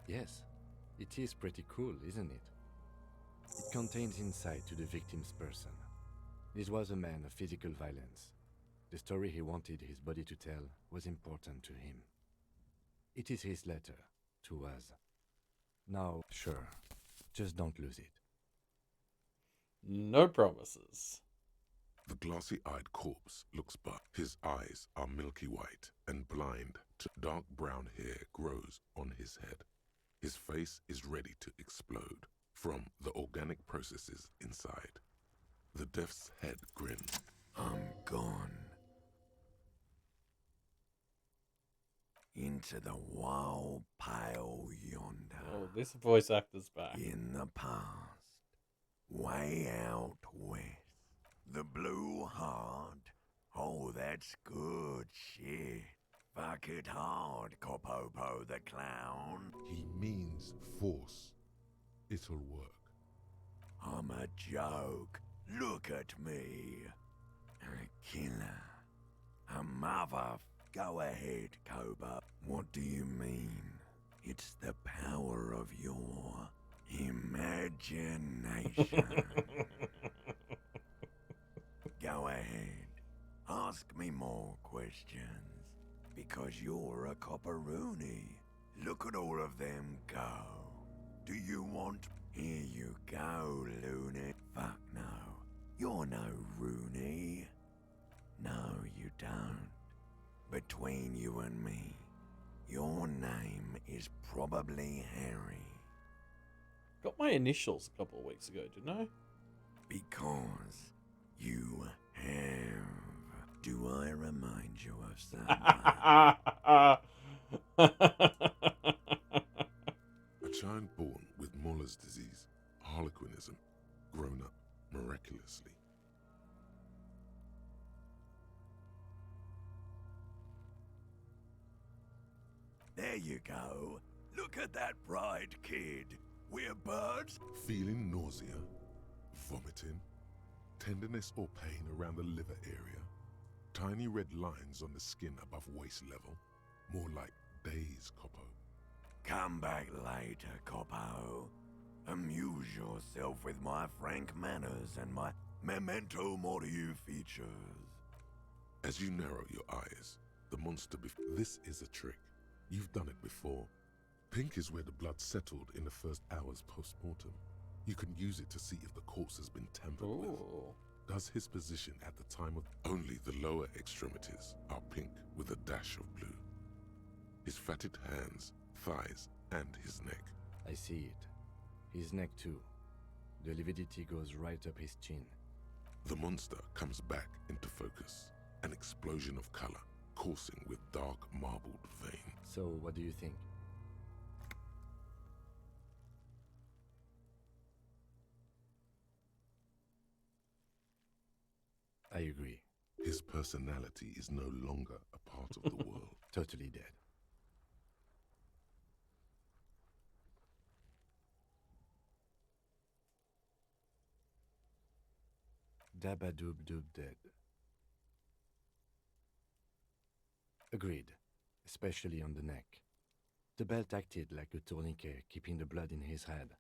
Yes, it is pretty cool, isn't it? It contains insight to the victim's person. This was a man of physical violence. The story he wanted his body to tell was important to him. It is his letter to us. Now, sure, just don't lose it. No promises. The glassy-eyed corpse looks back. His eyes are milky white and blind. Dark brown hair grows on his head. His face is ready to explode from the organic processes inside. The death's head grins. I'm gone. Into the wild pale yonder. Oh, this voice actor's back. In the past. Way out west. The blue heart. Oh, that's good shit. Fuck it hard, Copopo the clown. He means force. It'll work. I'm a joke. Look at me. A killer. A mother. Go ahead, Koba. What do you mean? It's the power of your imagination. Go ahead. Ask me more questions. Because you're a copperoony. Look at all of them go. Do you want... Here you go, loony. Fuck no. You're no Rooney. No, you don't. Between you and me, your name is probably Harry. Got my initials a couple of weeks ago, didn't I? Because you have. Do I remind you of someone? A child born with Muller's disease, harlequinism, grown up miraculously. There you go. Look at that bright kid. We're birds. Feeling nausea, vomiting, tenderness or pain around the liver area, tiny red lines on the skin above waist level, more like days, Coppo. Come back later, Coppo. Amuse yourself with my frank manners and my memento mori features. As you narrow your eyes, the monster this is a trick. You've done it before. Pink is where the blood settled in the first hours post-mortem. You can use it to see if the corpse has been tampered with. Does his position at the time of... Only the lower extremities are pink with a dash of blue. His fatted hands, thighs, and his neck. I see it. His neck too. The lividity goes right up his chin. The monster comes back into focus. An explosion of color, coursing with dark marbled veins. So, what do you think? I agree. His personality is no longer a part of the world. Totally dead. Dabadoob-doob dead. Agreed, especially on the neck. The belt acted like a tourniquet, keeping the blood in his head.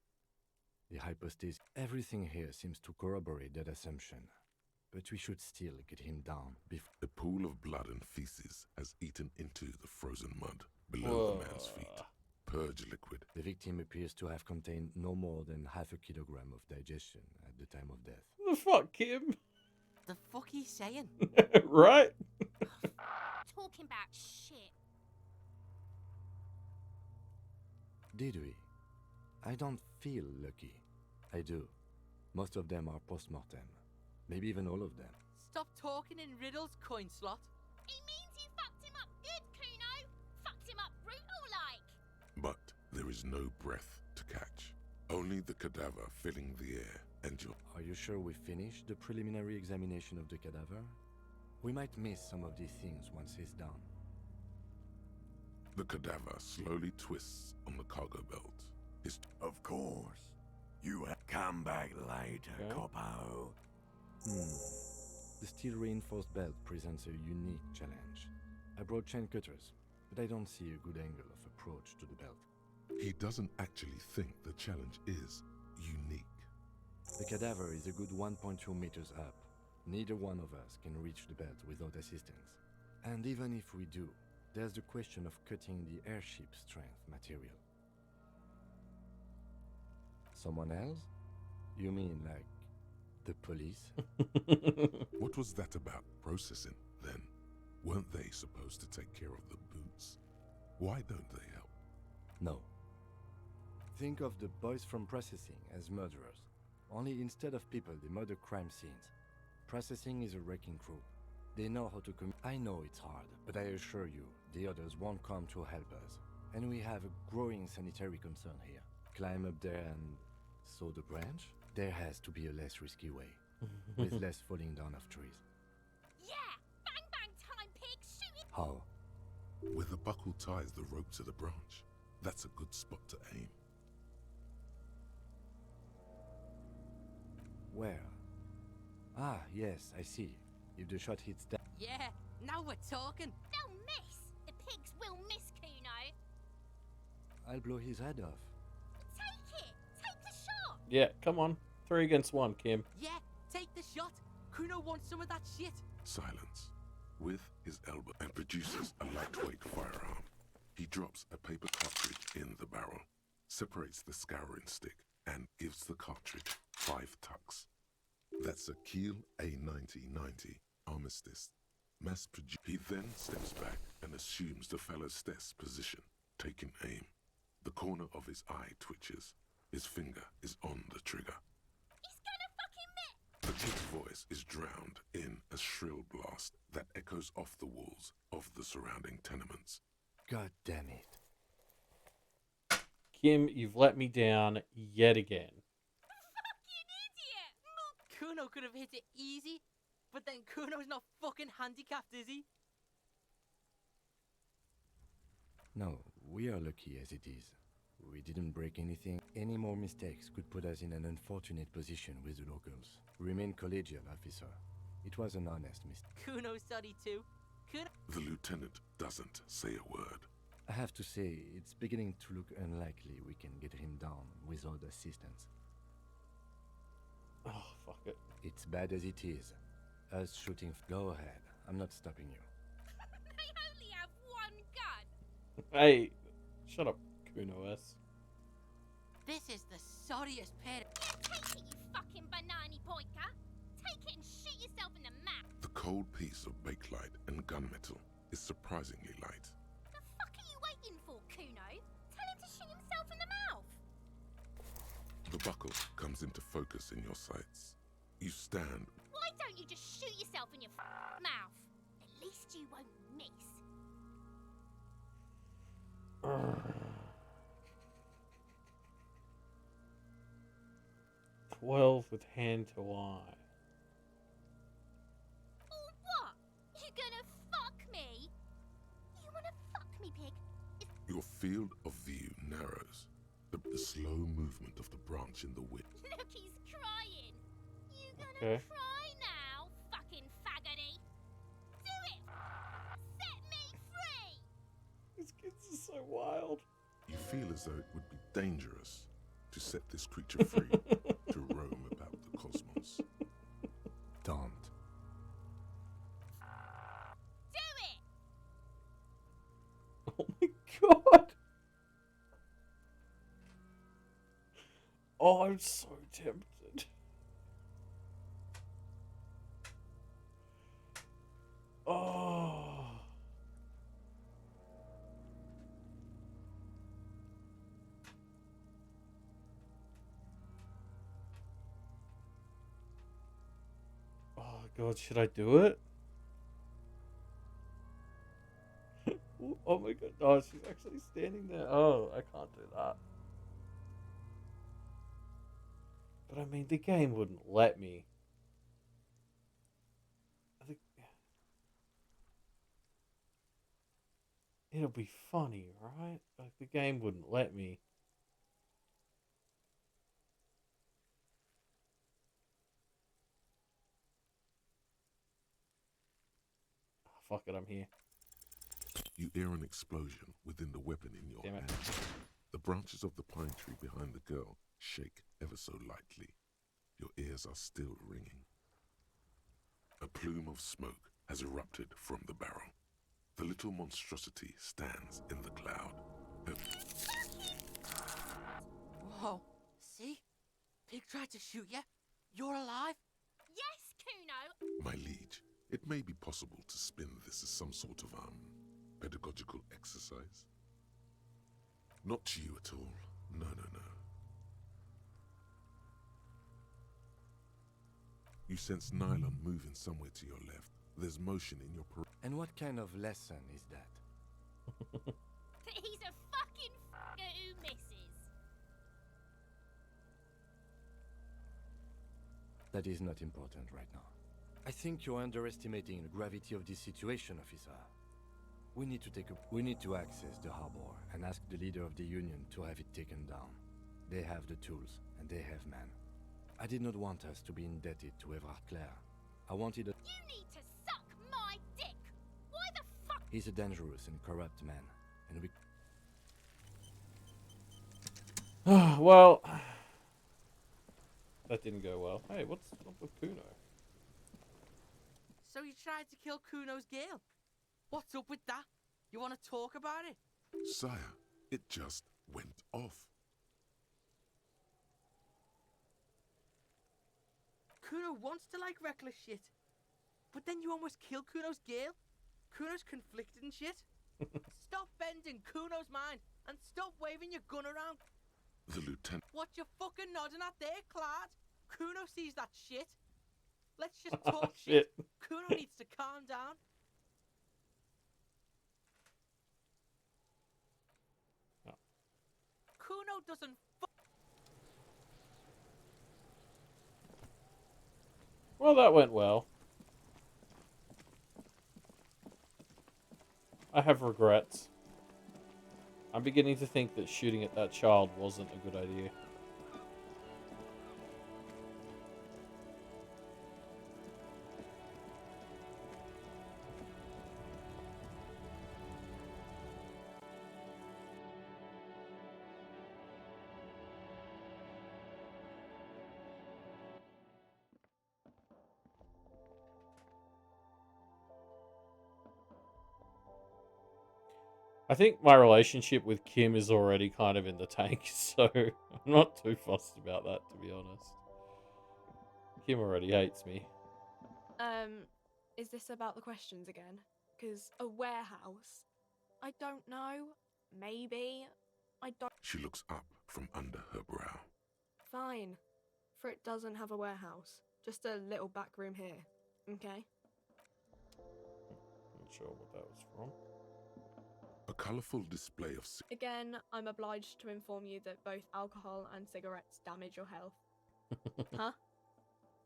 The hypostasis, everything here seems to corroborate that assumption. But we should still get him down before... A pool of blood and feces has eaten into the frozen mud below the man's feet. Purge liquid. The victim appears to have contained no more than half a kilogram of digestion at the time of death. The fuck, Kim? The fuck he's saying? Right? Talking about shit. Did we? I don't feel lucky. I do. Most of them are post-mortem. Maybe even all of them. Stop talking in riddles, coin slot. He means you fucked him up good, Kuno. Fucked him up brutal like. But there is no breath to catch. Only the cadaver filling the air and your... Are you sure we finished the preliminary examination of the cadaver? We might miss some of these things once he's done. The cadaver slowly twists on the cargo belt. His... Of course. You have come back later, Okay. Coppo. The steel-reinforced belt presents a unique challenge. I brought chain cutters, but I don't see a good angle of approach to the belt. He doesn't actually think the challenge is unique. The cadaver is a good 1.2 meters up. Neither one of us can reach the bed without assistance. And even if we do, there's the question of cutting the airship strength material. Someone else? You mean like the police? What was that about processing, then? Weren't they supposed to take care of the boots? Why don't they help? No. Think of the boys from processing as murderers. Only instead of people, they murder crime scenes. Processing is a wrecking crew. They know how to I know it's hard, but I assure you, the others won't come to help us. And we have a growing sanitary concern here. Climb up there and saw the branch? There has to be a less risky way, with less falling down of trees. Yeah! Bang bang time, pig! Shoot it! How? Where the buckle ties the rope to the branch. That's a good spot to aim. Where? Ah, yes, I see. If the shot hits that... Yeah, now we're talking. They'll miss! The pigs will miss, Kuno! I'll blow his head off. Take it! Take the shot! Yeah, come on. 3 against 1, Kim. Yeah, take the shot. Kuno wants some of that shit. Silence. With his elbow and produces a lightweight firearm. He drops a paper cartridge in the barrel, separates the scouring stick, and gives the cartridge 5 tucks. That's a Kiel A9090 armistice, mass-produced. He then steps back and assumes the fellow's test position, taking aim. The corner of his eye twitches. His finger is on the trigger. He's gonna fucking miss! The kid's voice is drowned in a shrill blast that echoes off the walls of the surrounding tenements. God damn it. Kim, you've let me down yet again. Fucking idiot! Kuno could have hit it easy, but then Kuno's not fucking handicapped, is he? No, we are lucky as it is. We didn't break anything. Any more mistakes could put us in an unfortunate position with the locals. Remain collegial, officer. It was an honest mistake. Kuno's sorry too. Kuno... The lieutenant doesn't say a word. I have to say, it's beginning to look unlikely we can get him down without assistance. Oh, fuck it. It's bad as it is. Us shooting... Go ahead. I'm not stopping you. They only have one gun! Hey, shut up, Kuno S. This is the sorriest pair. Yeah, take it, you fucking banana pointer! Take it and shoot yourself in the mouth! The cold piece of bakelite and gunmetal is surprisingly light. The fuck are you waiting for, Kuno? Tell him to shoot himself in the mouth! The buckle comes into focus in your sights. You stand. Why don't you just shoot yourself in your mouth? At least you won't miss. 12 with hand to eye. Or what? You gonna fuck me? You wanna fuck me, pig? Your field of view narrows. The slow movement of the branch in the wind. Look, he's crying. You gonna Okay. cry now, fucking faggoty? Do it! Set me free! These kids are so wild. You feel as though it would be dangerous to set this creature free to roam about the cosmos. Don't. Do it! Oh my god. Oh, I'm so tempted. Oh. Oh god, should I do it? Oh my god, no, she's actually standing there. Oh, I can't do that. But I mean, the game wouldn't let me. I think it'll be funny, right? Like, the game wouldn't let me. Oh, fuck it, I'm here. You hear an explosion within the weapon in your Damn it. hand. The branches of the pine tree behind the girl shake ever so lightly. Your ears are still ringing. A plume of smoke has erupted from the barrel. The little monstrosity stands in the cloud. Whoa. See? Pig tried to shoot you. You're alive? Yes, Kuno! My liege, it may be possible to spin this as some sort of, pedagogical exercise. Not to you at all. No, no, no. You sense nylon moving somewhere to your left. There's motion in your And what kind of lesson is that? That he's a fucking f***er who misses. That is not important right now. I think you're underestimating the gravity of this situation, officer. We need to access the harbor and ask the leader of the Union to have it taken down. They have the tools, and they have men. I did not want us to be indebted to Everard Clare. I wanted a... You need to suck my dick! Why the fuck? He's a dangerous and corrupt man, and we... Well, that didn't go well. Hey, what's up with Kuno? So you tried to kill Kuno's girl? What's up with that? You want to talk about it? Sire, it just went off. Kuno wants to like reckless shit. But then you almost kill Kuno's girl? Kuno's conflicted and shit. Stop bending Kuno's mind and stop waving your gun around. The lieutenant... What you fucking nodding at there, Claude? Kuno sees that shit. Let's just talk shit. Kuno needs to calm down. Oh. Kuno doesn't Well, that went well. I have regrets. I'm beginning to think that shooting at that child wasn't a good idea. I think my relationship with Kim is already kind of in the tank, so I'm not too fussed about that, to be honest. Kim already hates me. Is this about the questions again? Because a warehouse? I don't know. Maybe. I don't... She looks up from under her brow. Fine. For it doesn't have a warehouse. Just a little back room here. Okay? Not sure what that was from. A colourful display of... Again, I'm obliged to inform you that both alcohol and cigarettes damage your health. Huh?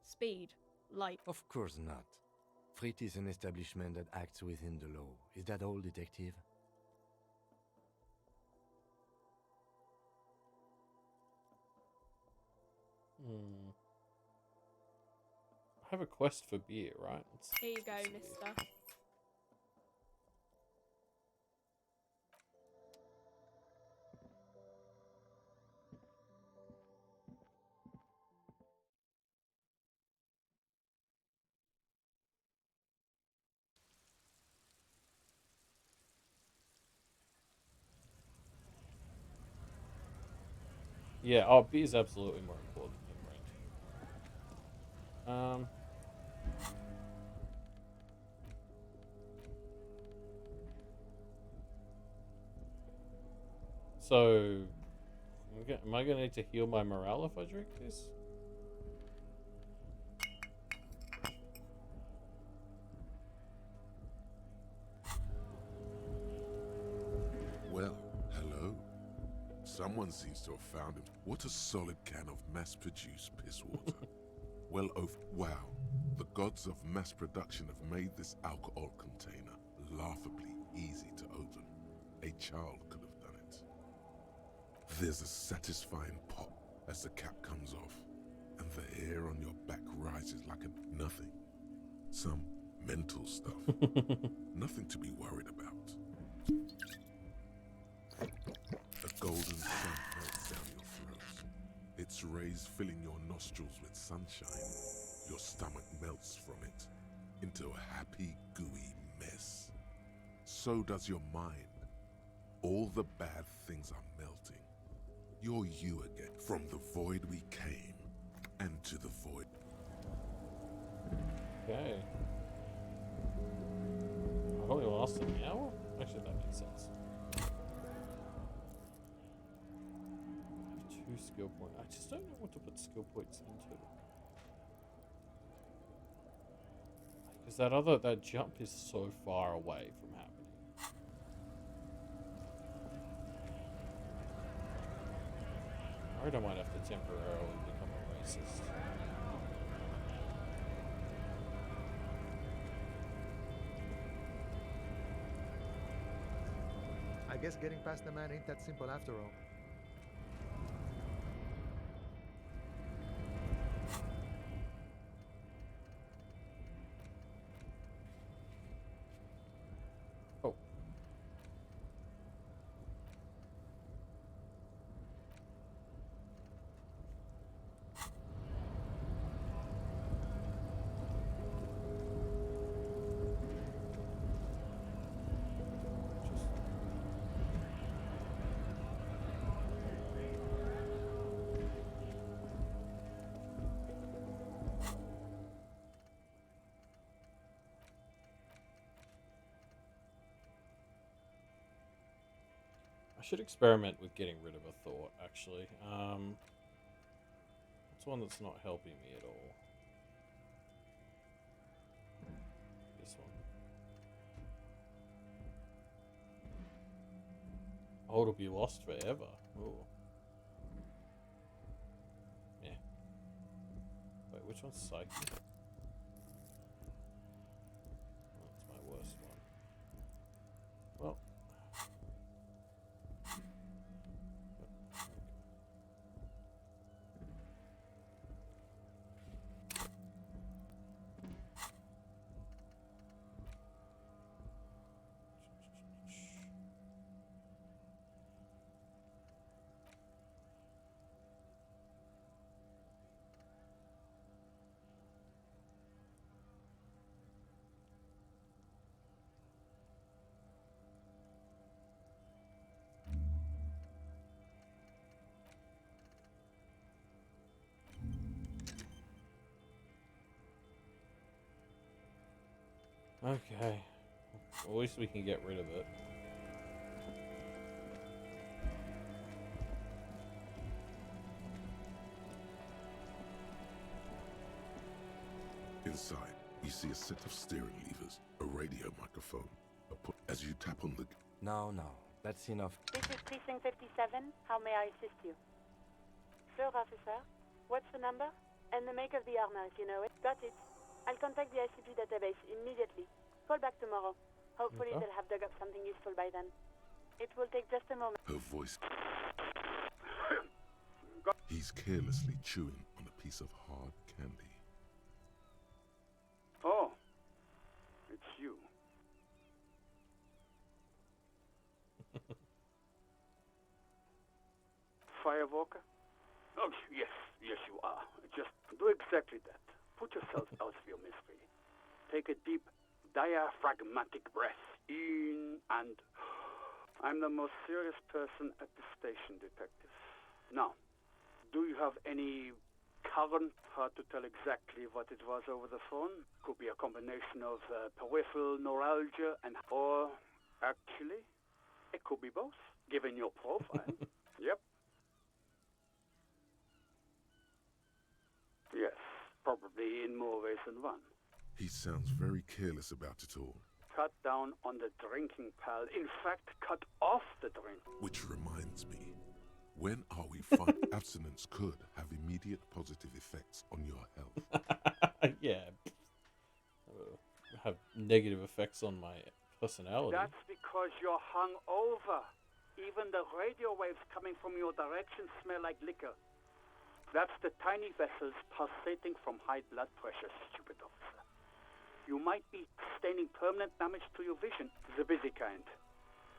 Speed. Light. Of course not. Frit is an establishment that acts within the law. Is that all, detective? I have a quest for beer, right? Here you go, mister. Yeah, oh, beer is absolutely more important than rent. So, am I going to need to heal my morale if I drink this? Well, hello. Someone seems to have found him. What a solid can of mass-produced piss water. Well, wow. The gods of mass production have made this alcohol container laughably easy to open. A child could have done it. There's a satisfying pop as the cap comes off, and the hair on your back rises like a nothing. Some mental stuff. Nothing to be worried about. A golden rays filling your nostrils with sunshine. Your stomach melts from it into a happy, gooey mess. So does your mind. All the bad things are melting. You're you again. From the void we came, and to the void. Okay. I've only lasted an hour? Actually, that makes sense. I have 2 skill points. I just don't know what to put skill points into. Because that jump is so far away from happening. I might have to temporarily become a racist. I guess getting past the man ain't that simple after all. Oh. I should experiment with getting rid of a thought, actually. What's one that's not helping me at all? This one. Oh, it'll be lost forever. Ooh. Yeah. Wait, which one's psychic? Oh, that's my worst one. Well. Okay. At least we can get rid of it. Inside, you see a set of steering levers, a radio microphone. As you tap on the... No, that's enough. This is Precinct 57. How may I assist you? Sure, officer. What's the number? And the make of the armor, if you know it. Got it. I'll contact the ICP database immediately. Call back tomorrow. Hopefully they'll have dug up something useful by then. It will take just a moment. Her voice... He's carelessly chewing on a piece of hard candy. Oh, it's you. Firewalker? Oh, yes, you are. Just do exactly that. Put yourself out of your misery. Take a deep, diaphragmatic breath in and... I'm the most serious person at the station, detective. Now, do you have any current hard to tell exactly what it was over the phone? Could be a combination of peripheral neuralgia and... Or, actually, it could be both, given your profile. Yep. Yes, probably in more ways than one. He sounds very careless about it all. Cut down on the drinking, pal. In fact, cut off the drink. Which reminds me, when are we fine? Abstinence could have immediate positive effects on your health. Yeah. Have negative effects on my personality. That's because you're hungover. Even the radio waves coming from your direction smell like liquor. That's the tiny vessels pulsating from high blood pressure, stupid officer. You might be sustaining permanent damage to your vision. The busy kind.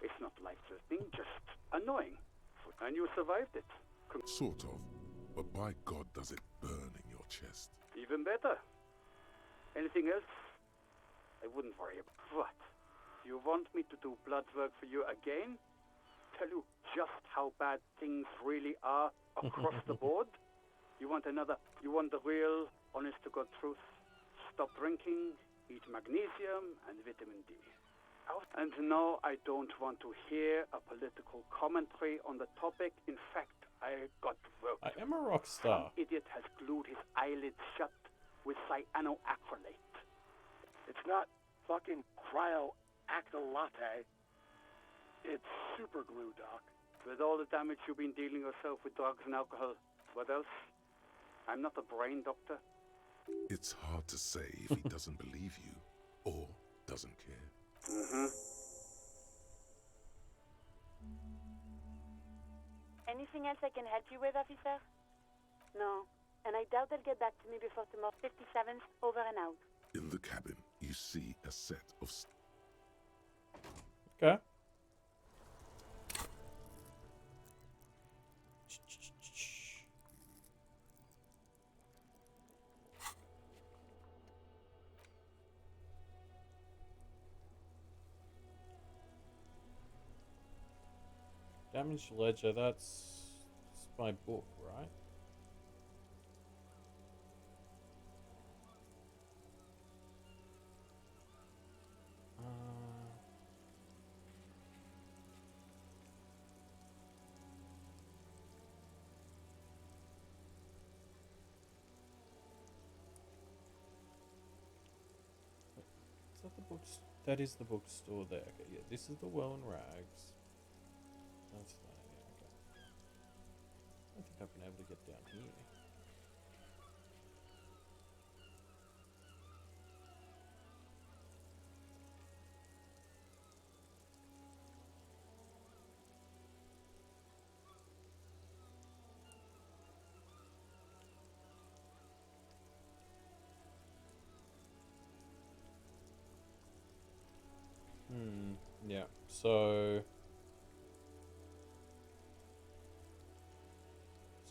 It's not life-threatening, just annoying. And you survived it. Sort of. but by God does it burn in your chest. Even better. Anything else? I wouldn't worry about. What? You want me to do blood work for you again? Tell you just how bad things really are across the board? You want the real, honest to God truth? Stop drinking, eat magnesium and vitamin D. And no, I don't want to hear a political commentary on the topic. In fact, I got work. I am a rock star. Some idiot has glued his eyelids shut with cyanoacrylate. It's not fucking cryoacrylate. It's super glue, Doc. With all the damage you've been dealing yourself with drugs and alcohol, what else? I'm not a brain doctor. It's hard to say if he doesn't believe you or doesn't care. Anything else I can help you with, officer? No. And I doubt they'll get back to me before tomorrow. 57th, over and out. In the cabin, you see a set of... Okay. Damaged ledger, that's my book, right? Is that the books? That is the bookstore there. Okay, yeah, this is the Well and Rags. That's that, yeah, okay. I don't think I've been able to get down here. Yeah, so...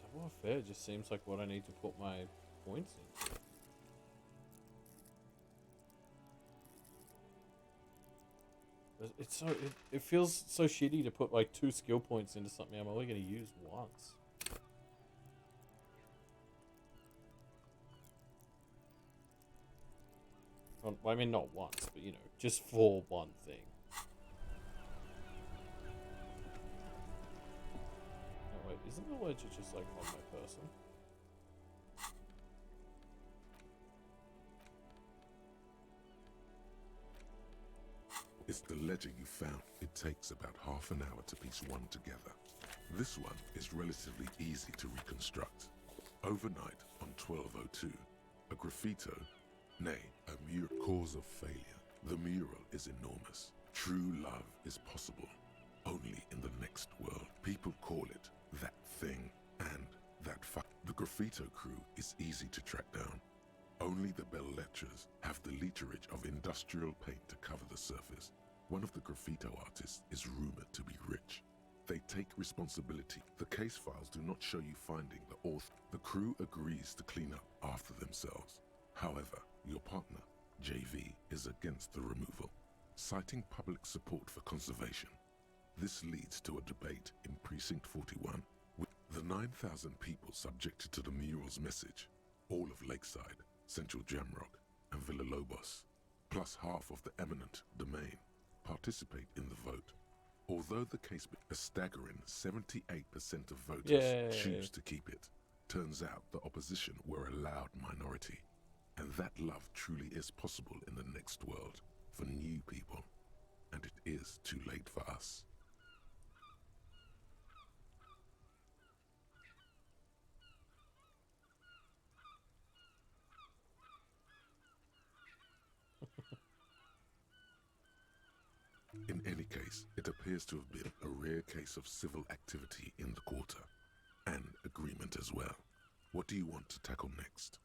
Savoir-faire just seems like what I need to put my points into. It's so... It feels so shitty to put like 2 skill points into something I'm only going to use once. Well, I mean, not once, but you know, just for one thing. Oh wait, isn't the ledger just like on my person? It's the ledger you found. It takes about half an hour to piece one together. This one is relatively easy to reconstruct. Overnight on 1202, a graffito, nay, a mural cause of failure. The mural is enormous. True love is possible only in the next world. People call it that thing and that fact. The graffito crew is easy to track down. Only the bell lectures have the literage of industrial paint to cover the surface. One of the graffito artists is rumored to be rich. They take responsibility. The case files do not show you finding the author. The crew agrees to clean up after themselves. However, your partner, JV, is against the removal, citing public support for conservation. This leads to a debate in Precinct 41 with the 9,000 people subjected to the mural's message, all of Lakeside, Central Jamrock, and Villa Lobos, plus half of the eminent domain, participate in the vote. Although the case, a staggering 78% of voters choose to keep it. Turns out the opposition were a loud minority. And that love truly is possible in the next world for new people. And it is too late for us. In any case, it appears to have been a rare case of civil activity in the quarter, and agreement as well. What do you want to tackle next?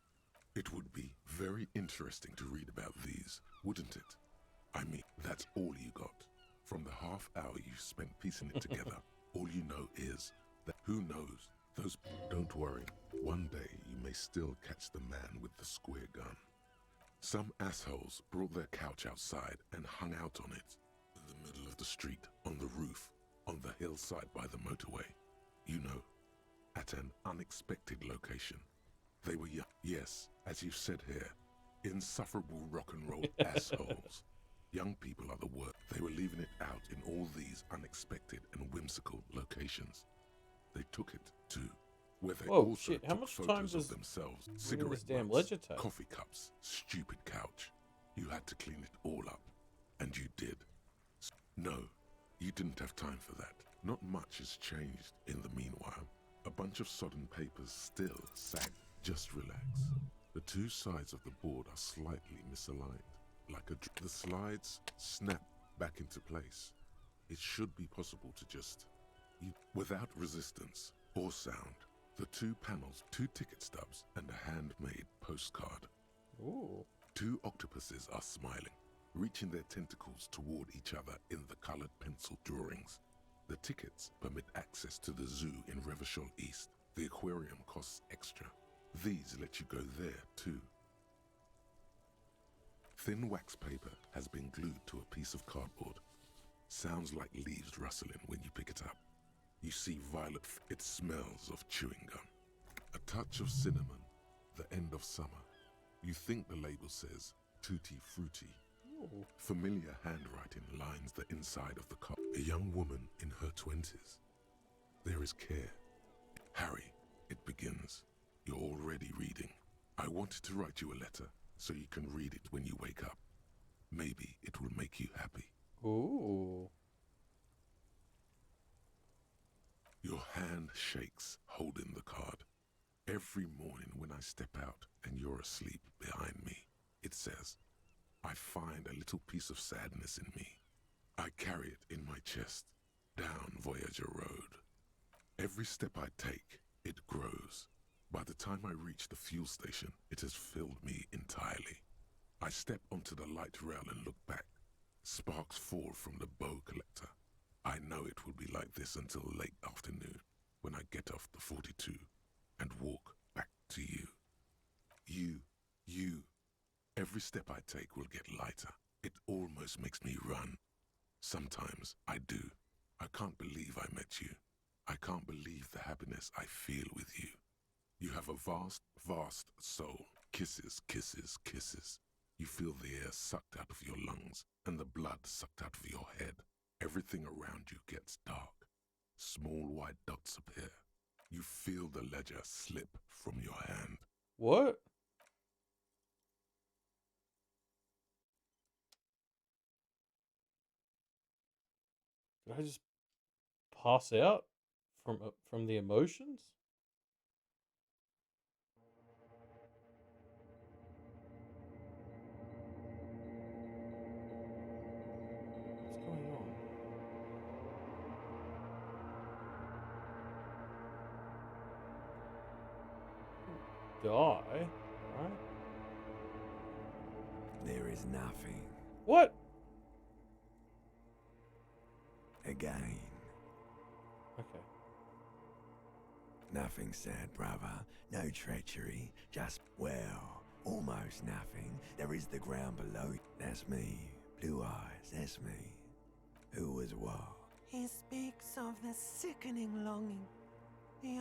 It would be very interesting to read about these, wouldn't it? I mean, that's all you got. From the half hour you spent piecing it together, all you know is that who knows, Those. Don't worry. One day you may still catch the man with the square gun. Some assholes brought their couch outside and hung out on it. In the middle of the street, on the roof, on the hillside by the motorway. You know, at an unexpected location. They were young. Yes, as you said here, insufferable rock and roll assholes. Young people are the worst. They were leaving it out in all these unexpected and whimsical locations. They took it to where they Whoa, also shit, how took much time photos does of themselves, reading cigarette this damn butts, ledger take? coffee cups, stupid couch. You had to clean it all up, and you did. No, you didn't have time for that. Not much has changed in the meanwhile. A bunch of sodden papers still sag. Just relax. The two sides of the board are slightly misaligned. Like the slides snap back into place. It should be possible to just... without resistance or sound. The two panels, 2 ticket stubs, and a handmade postcard. Ooh. 2 octopuses are smiling, reaching their tentacles toward each other in the colored pencil drawings. The tickets permit access to the zoo in Revachol East. The aquarium costs extra. These let you go there too. Thin wax paper has been glued to a piece of cardboard. Sounds like leaves rustling when you pick it up. You see violet. It smells of chewing gum. A touch of cinnamon. The end of summer. You think the label says tutti frutti. Ooh. Familiar handwriting lines the inside of the card. A young woman in her 20s. There is care. Harry, it begins. You're already reading. I wanted to write you a letter so you can read it when you wake up. Maybe it will make you happy. Ooh. Your hand shakes, holding the card. Every morning when I step out and you're asleep behind me, it says, I find a little piece of sadness in me. I carry it in my chest, down Voyager Road. Every step I take, it grows. By the time I reach the fuel station, it has filled me entirely. I step onto the light rail and look back. Sparks fall from the bow collector. I know it will be like this until late afternoon, when I get off the 42 and walk back to you. You. Every step I take will get lighter. It almost makes me run. Sometimes I do. I can't believe I met you. I can't believe the happiness I feel with you. You have a vast, vast soul. Kisses, kisses, kisses. You feel the air sucked out of your lungs and the blood sucked out of your head. Everything around you gets dark. Small white dots appear. You feel the ledger slip from your hand. What? Did I just pass out from the emotions? What's going on? Die, right? There is nothing. What? Again. Okay. Nothing sad, brother. No treachery. Just, well, almost nothing. There is the ground below. That's me. Blue eyes, that's me. Who was what? He speaks of the sickening longing, the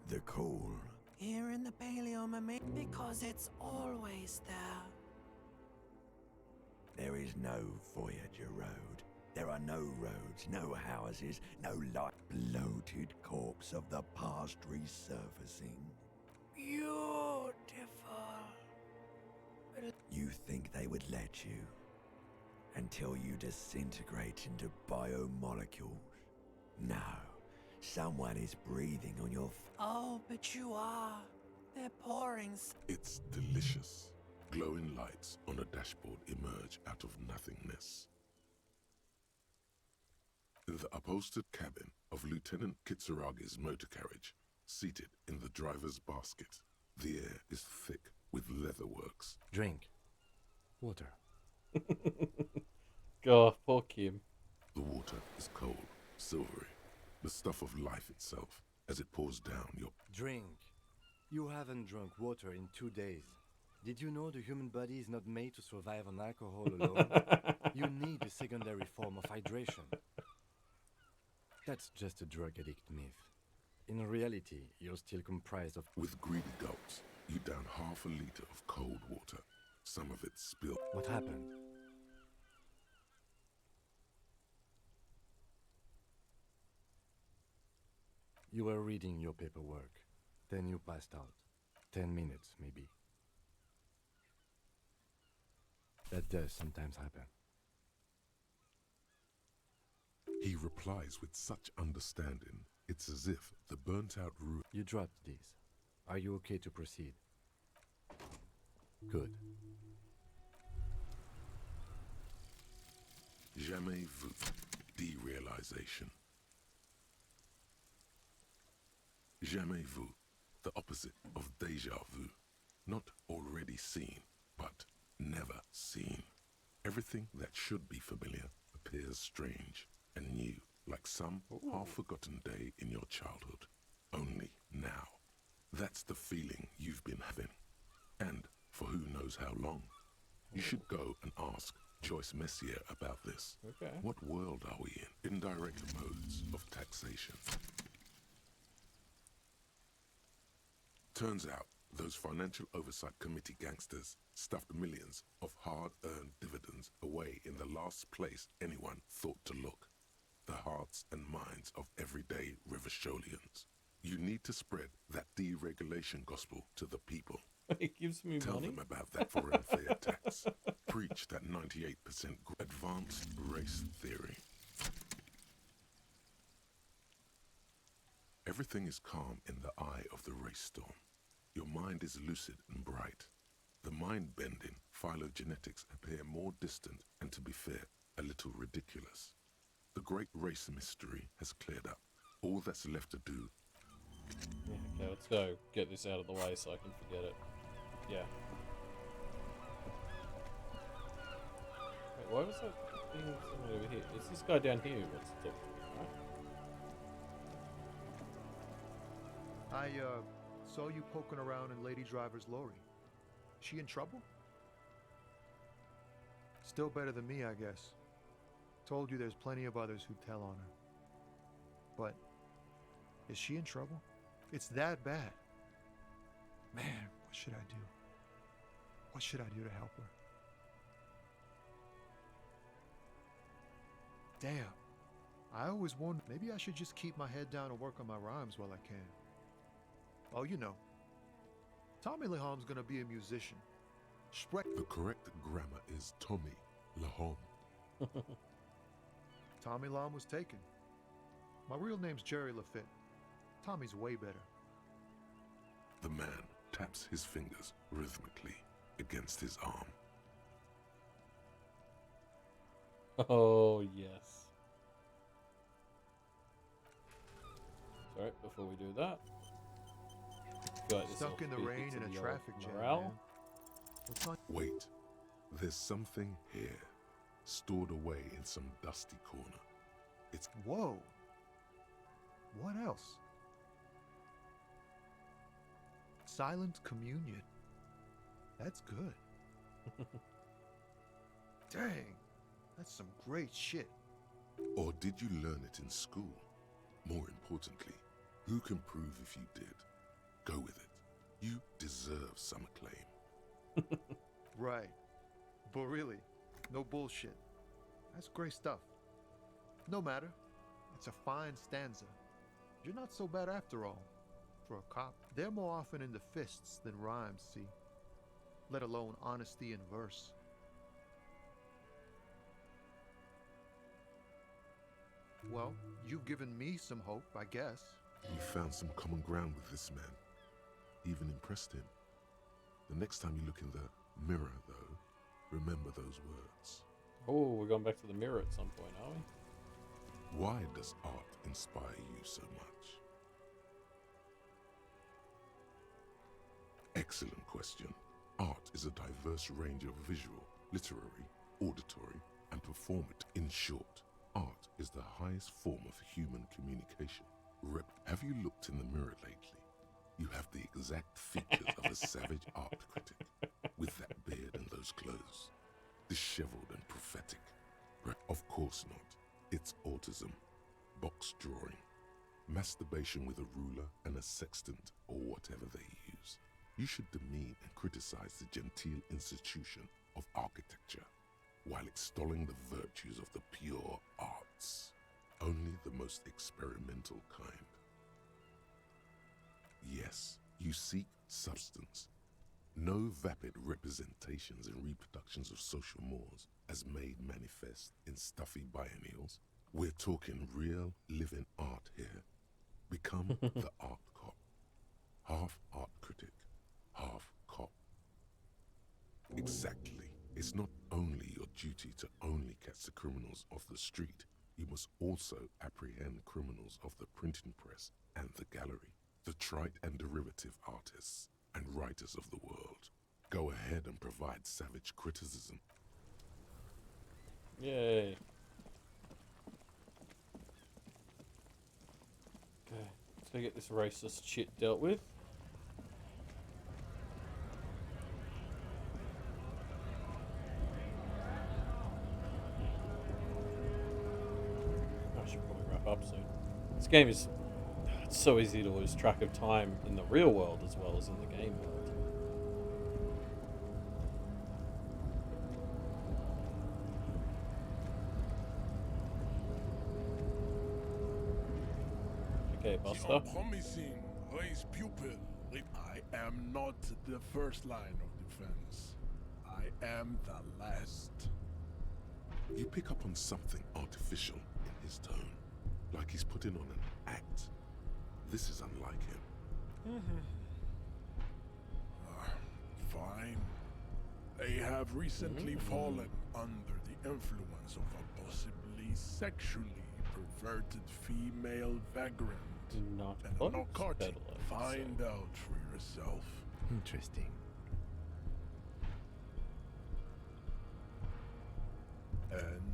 The call. here in the Paleomame, because it's always there. There is no Voyager Road. There are no roads, no houses, no light. Bloated corpse of the past resurfacing. Beautiful. You think they would let you? Until you disintegrate into biomolecules? No. Someone is breathing on your Oh, but you are. They're pouring. It's delicious. Glowing lights on a dashboard emerge out of nothingness. In the upholstered cabin of Lieutenant Kitsuragi's motor carriage, seated in the driver's basket, the air is thick with leatherworks. Drink. Water. God, poor Kim. The water is cold, silvery, the stuff of life itself. as it pours down your... Drink. You haven't drunk water in 2 days. Did you know the human body is not made to survive on alcohol alone? You need a secondary form of hydration. That's just a drug addict myth. In reality, you're still comprised of... With greedy gulps, you down half a liter of cold water. Some of it spilled. What happened? You were reading your paperwork. Then you passed out. 10 minutes, maybe. That does sometimes happen. He replies with such understanding, it's as if the burnt-out root... You dropped these. Are you okay to proceed? Good. Jamais vu. Derealization. Jamais vu. The opposite of déjà vu. Not already seen, but never seen. Everything that should be familiar appears strange and new, like some half-forgotten day in your childhood. Only now. That's the feeling you've been having. And for who knows how long. You should go and ask Joyce Messier about this. Okay. What world are we in? Indirect modes of taxation. Turns out, those Financial Oversight Committee gangsters stuffed millions of hard-earned dividends away in the last place anyone thought to look. The hearts and minds of everyday Rivasholians. You need to spread that deregulation gospel to the people. It gives me Tell money. them about that foreign fair tax. Preach that 98% advanced race theory. Everything is calm in the eye of the race storm. Your mind is lucid and bright. The mind-bending phylogenetics appear more distant and, to be fair, a little ridiculous. The great race mystery has cleared up. All that's left to do... Yeah, okay, let's go get this out of the way so I can forget it. Yeah. Wait, why was that thing somewhere over here? It's this guy down here who wants to talk to me, right? I saw you poking around in Lady Driver's lorry. She in trouble? Still better than me, I guess. Told you there's plenty of others who'd tell on her. But is she in trouble? It's that bad. Man, what should I do? What should I do to help her? Damn. I always wondered, maybe I should just keep my head down and work on my rhymes while I can. Oh, you know. Tommy Laham's gonna be a musician. The correct grammar is Tommy Lahom. Tommy Lahm was taken. My real name's Jerry Lafitte. Tommy's way better. The man taps his fingers rhythmically against his arm. Oh, yes. Sorry, before we do that. Stuck in the rain in a traffic jam. Wait, there's something here, stored away in some dusty corner. It's... Whoa! What else? Silent communion. That's good. Dang, that's some great shit. Or did you learn it in school? More importantly, who can prove if you did? Go with it. You deserve some acclaim. Right. But really, no bullshit. That's great stuff. No matter. It's a fine stanza. You're not so bad after all. For a cop, they're more often in the fists than rhymes, see? Let alone honesty in verse. Well, you've given me some hope, I guess. You found some common ground with this man. Even impressed him. The next time you look in the mirror, though, remember those words. Oh, we're going back to the mirror at some point, are we? Why does art inspire you so much? Excellent question. Art is a diverse range of visual, literary, auditory, and performative. In short, art is the highest form of human communication, Have you looked in the mirror lately? You have the exact features of a savage art critic, with that beard and those clothes. Disheveled and prophetic. Of course not. It's autism, box drawing, masturbation with a ruler and a sextant or whatever they use. You should demean and criticize the genteel institution of architecture while extolling the virtues of the pure arts. Only the most experimental kind. Yes, you seek substance. No vapid representations and reproductions of social mores as made manifest in stuffy biennials. We're talking real, living art here. Become the art cop. Half art critic, half cop. Exactly. It's not only your duty to only catch the criminals off the street, you must also apprehend criminals of the printing press and the gallery, the trite and derivative artists and writers of the world. Go ahead and provide savage criticism. Yay. Okay, so get this racist shit dealt with. I should probably wrap up soon. This game is... It's so easy to lose track of time in the real world as well as in the game world. Okay, Buster. Promising raise pupil. I am not the first line of defense. I am the last. You pick up on something artificial in his tone, like he's putting on an act. This is unlike him. Fine. They have recently fallen under the influence of a possibly sexually perverted female vagrant. Not and a narcotic. Find out for yourself. Interesting. And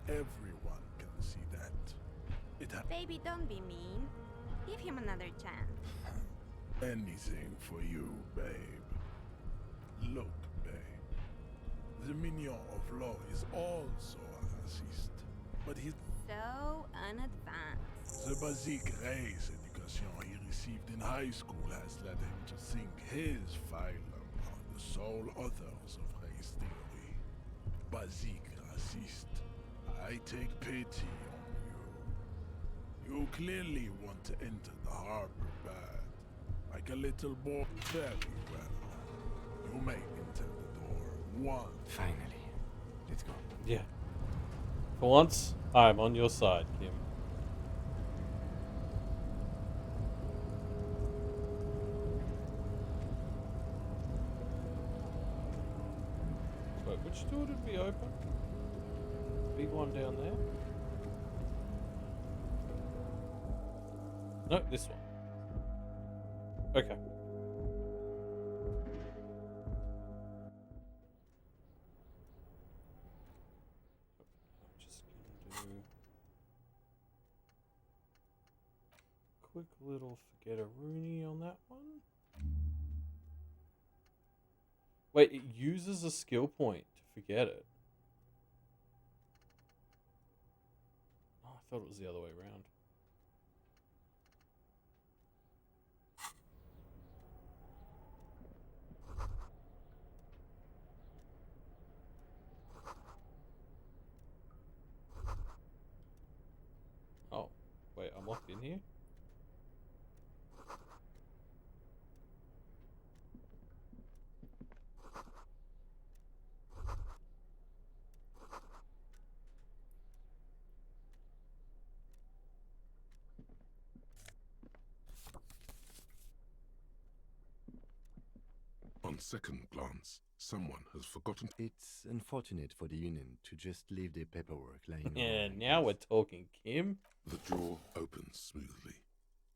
everyone can see that. Baby, don't be mean. Give him another chance. Anything for you, babe. Look, babe. The mignon of law is also a racist, but he's So unadvanced. the basic race education he received in high school has led him to think his phylum are the sole authors of race theory. Basic racist. I take pity on you. You clearly want to enter the harbor bad. Like a little boy. Very well. You may enter the door. One. Finally. Let's go. Yeah. For once, I'm on your side, Kim. Wait, which door did we open? Big one down there? No, this one. Okay. I'm just gonna do a quick little forget-a-rooney on that one. Wait, it uses a skill point to forget it. Oh, I thought it was the other way around. Oh, wait, I'm locked in here? second glance, someone has forgotten. It's unfortunate for the Union to just leave their paperwork lying Yeah, around like now this. we're talking, Kim. The drawer opens smoothly.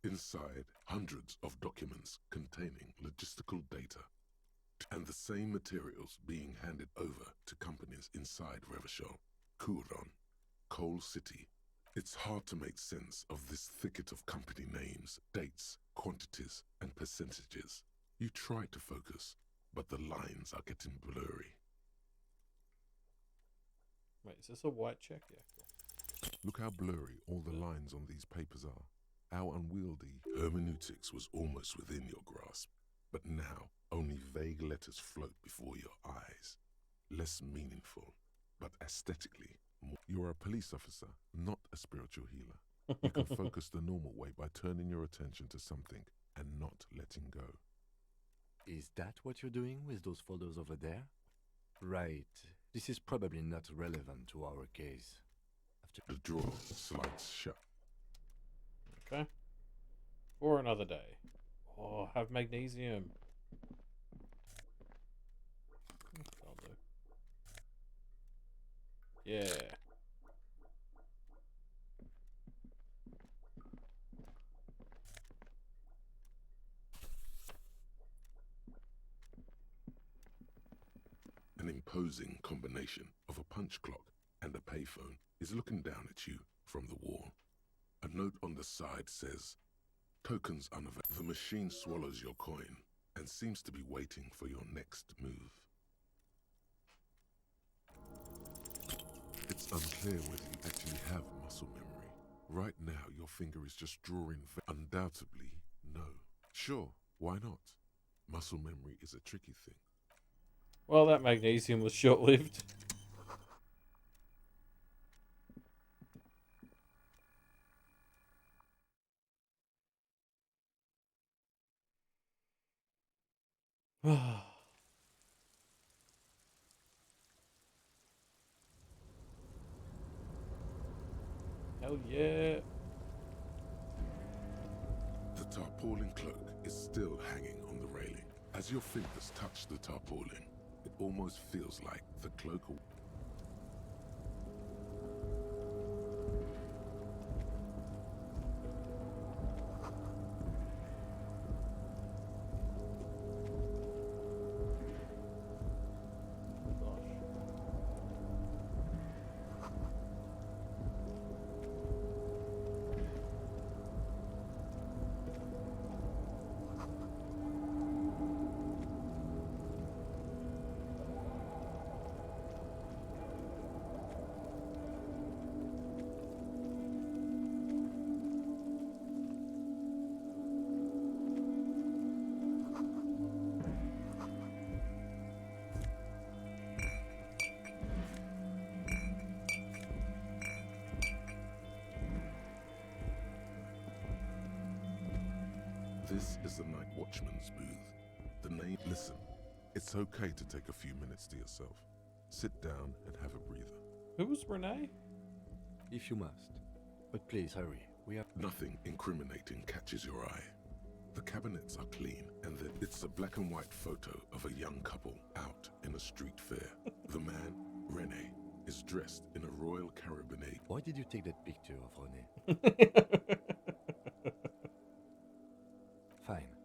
Inside, hundreds of documents containing logistical data and the same materials being handed over to companies inside Revachol, Couron, Coal City. It's hard to make sense of this thicket of company names, dates, quantities, and percentages. You try to focus, but the lines are getting blurry. Wait, is this a white check? Yeah, cool. Look how blurry all the lines on these papers are. How unwieldy. Hermeneutics was almost within your grasp, but now only vague letters float before your eyes. Less meaningful, but aesthetically more. You're a police officer, not a spiritual healer. You can focus the normal way by turning your attention to something and not letting go. Is that what you're doing with those folders over there? Right. This is probably not relevant to our case. The drawer slides shut. Okay. For another day. Oh, have magnesium. I'll do. Yeah. An imposing combination of a punch clock and a payphone is looking down at you from the wall. A note on the side says, "Tokens unavailable." The machine swallows your coin and seems to be waiting for your next move. It's unclear whether you actually have muscle memory. Right now, your finger is just drawing. Undoubtedly, no. Sure, why not? Muscle memory is a tricky thing. Well, that magnesium was short-lived. Hell yeah. The tarpaulin cloak is still hanging on the railing. As your fingers touch the tarpaulin, it almost feels like the cloak. This is the night watchman's booth. The name. Listen, it's okay to take a few minutes to yourself. Sit down and have a breather. Who was Renee? If you must. But please hurry. We have Nothing incriminating catches your eye. The cabinets are clean, and it's a black and white photo of a young couple out in a street fair. The man, Rene, is dressed in a Royal Carabiner. Why did you take that picture of René? Fine,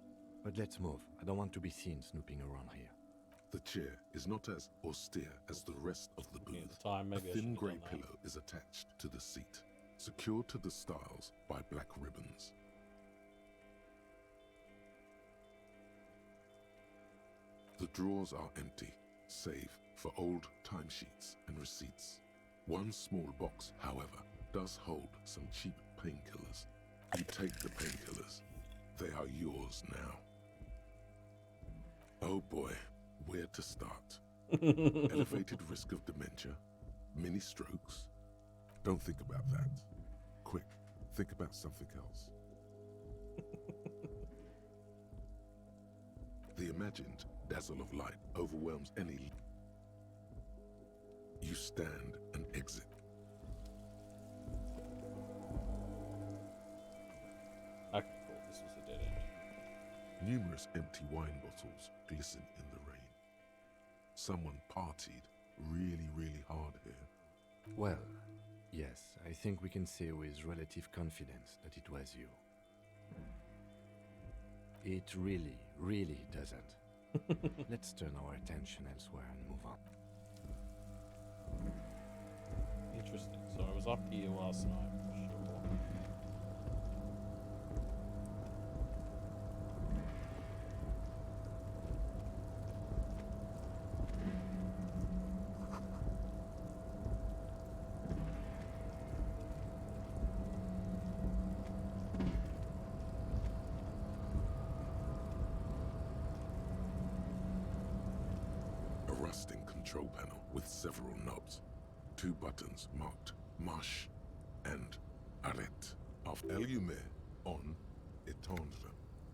but let's move. I don't want to be seen snooping around here. The chair is not as austere as the rest of the booth. At the time, maybe I A thin should've grey done that. pillow is attached to the seat, secured to the stiles by black ribbons. The drawers are empty, save for old timesheets and receipts. One small box, however, does hold some cheap painkillers. You take the painkillers. They are yours now. Oh boy, where to start? Elevated risk of dementia? Mini strokes? Don't think about that. Quick, think about something else. The imagined dazzle of light overwhelms any. You stand and exit. Okay, cool. This was a dead end. Numerous empty wine bottles glisten in the rain. someone partied really, really hard here. Well, yes, I think we can say with relative confidence that it was you. It really, really doesn't. Let's turn our attention elsewhere and move on. Interesting. So I was up here last night for sure. A rusting control panel with several knobs. 2 buttons marked Marche and Arrête. Of Allumé on, Éteindre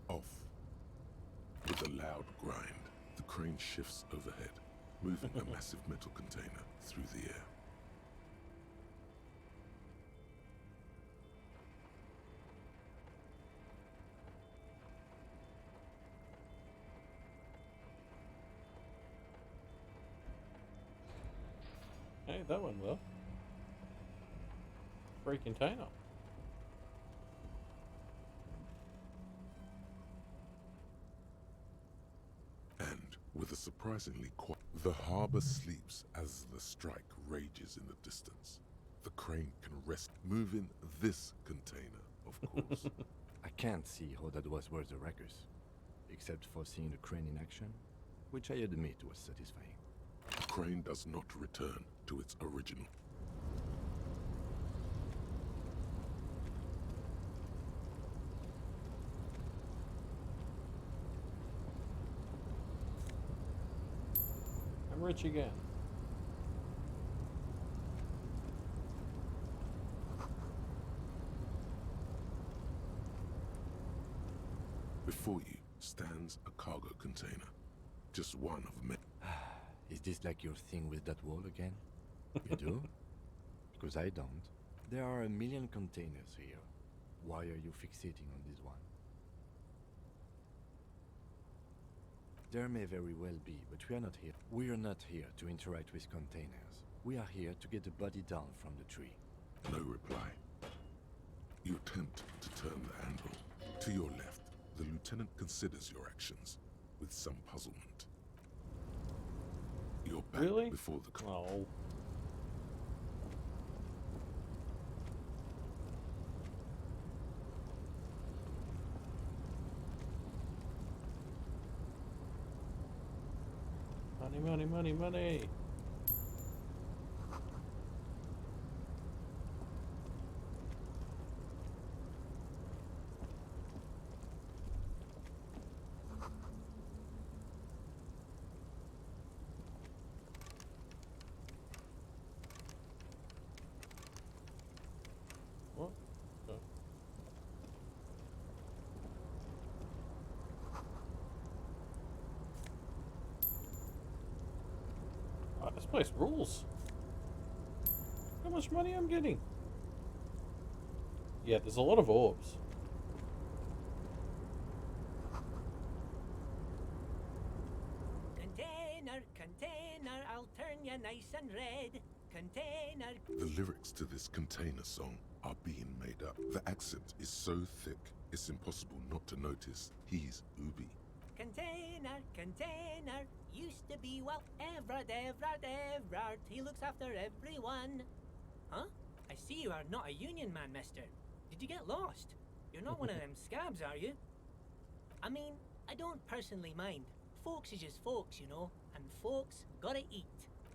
off. With a loud grind, the crane shifts overhead, moving a massive metal container through the air. Hey, that went well. Free container. And with a surprisingly quiet, the harbor sleeps as the strike rages in the distance. The crane can rest, moving this container, of course. I can't see how that was worth the wreckers, except for seeing the crane in action, which I admit was satisfying. The crane does not return to its original. I'm rich again. Before you stands a cargo container, just one of many. Is this like your thing with that wall again? You do? Because I don't. There are a million containers here. Why are you fixating on this one? There may very well be, but we are not here. We are not here to interact with containers. We are here to get the body down from the tree. No reply. You attempt to turn the handle. To your left, the lieutenant considers your actions with some puzzlement. You're back Really? before the Oh. Money, money, money, money. What? Okay. This place rules. How much money I'm getting? Yeah, there's a lot of orbs. Container, container, I'll turn you nice and red. Container. The lyrics to this container song are being made up. The accent is so thick, it's impossible not to notice he's Ubi. Container, container, used to be, well, Everard, Everard, Everard. He looks after everyone. Huh? I see you are not a union man, mister. Did you get lost? You're not one of them scabs, are you? I mean, I don't personally mind. Folks is just folks, you know, and folks gotta eat.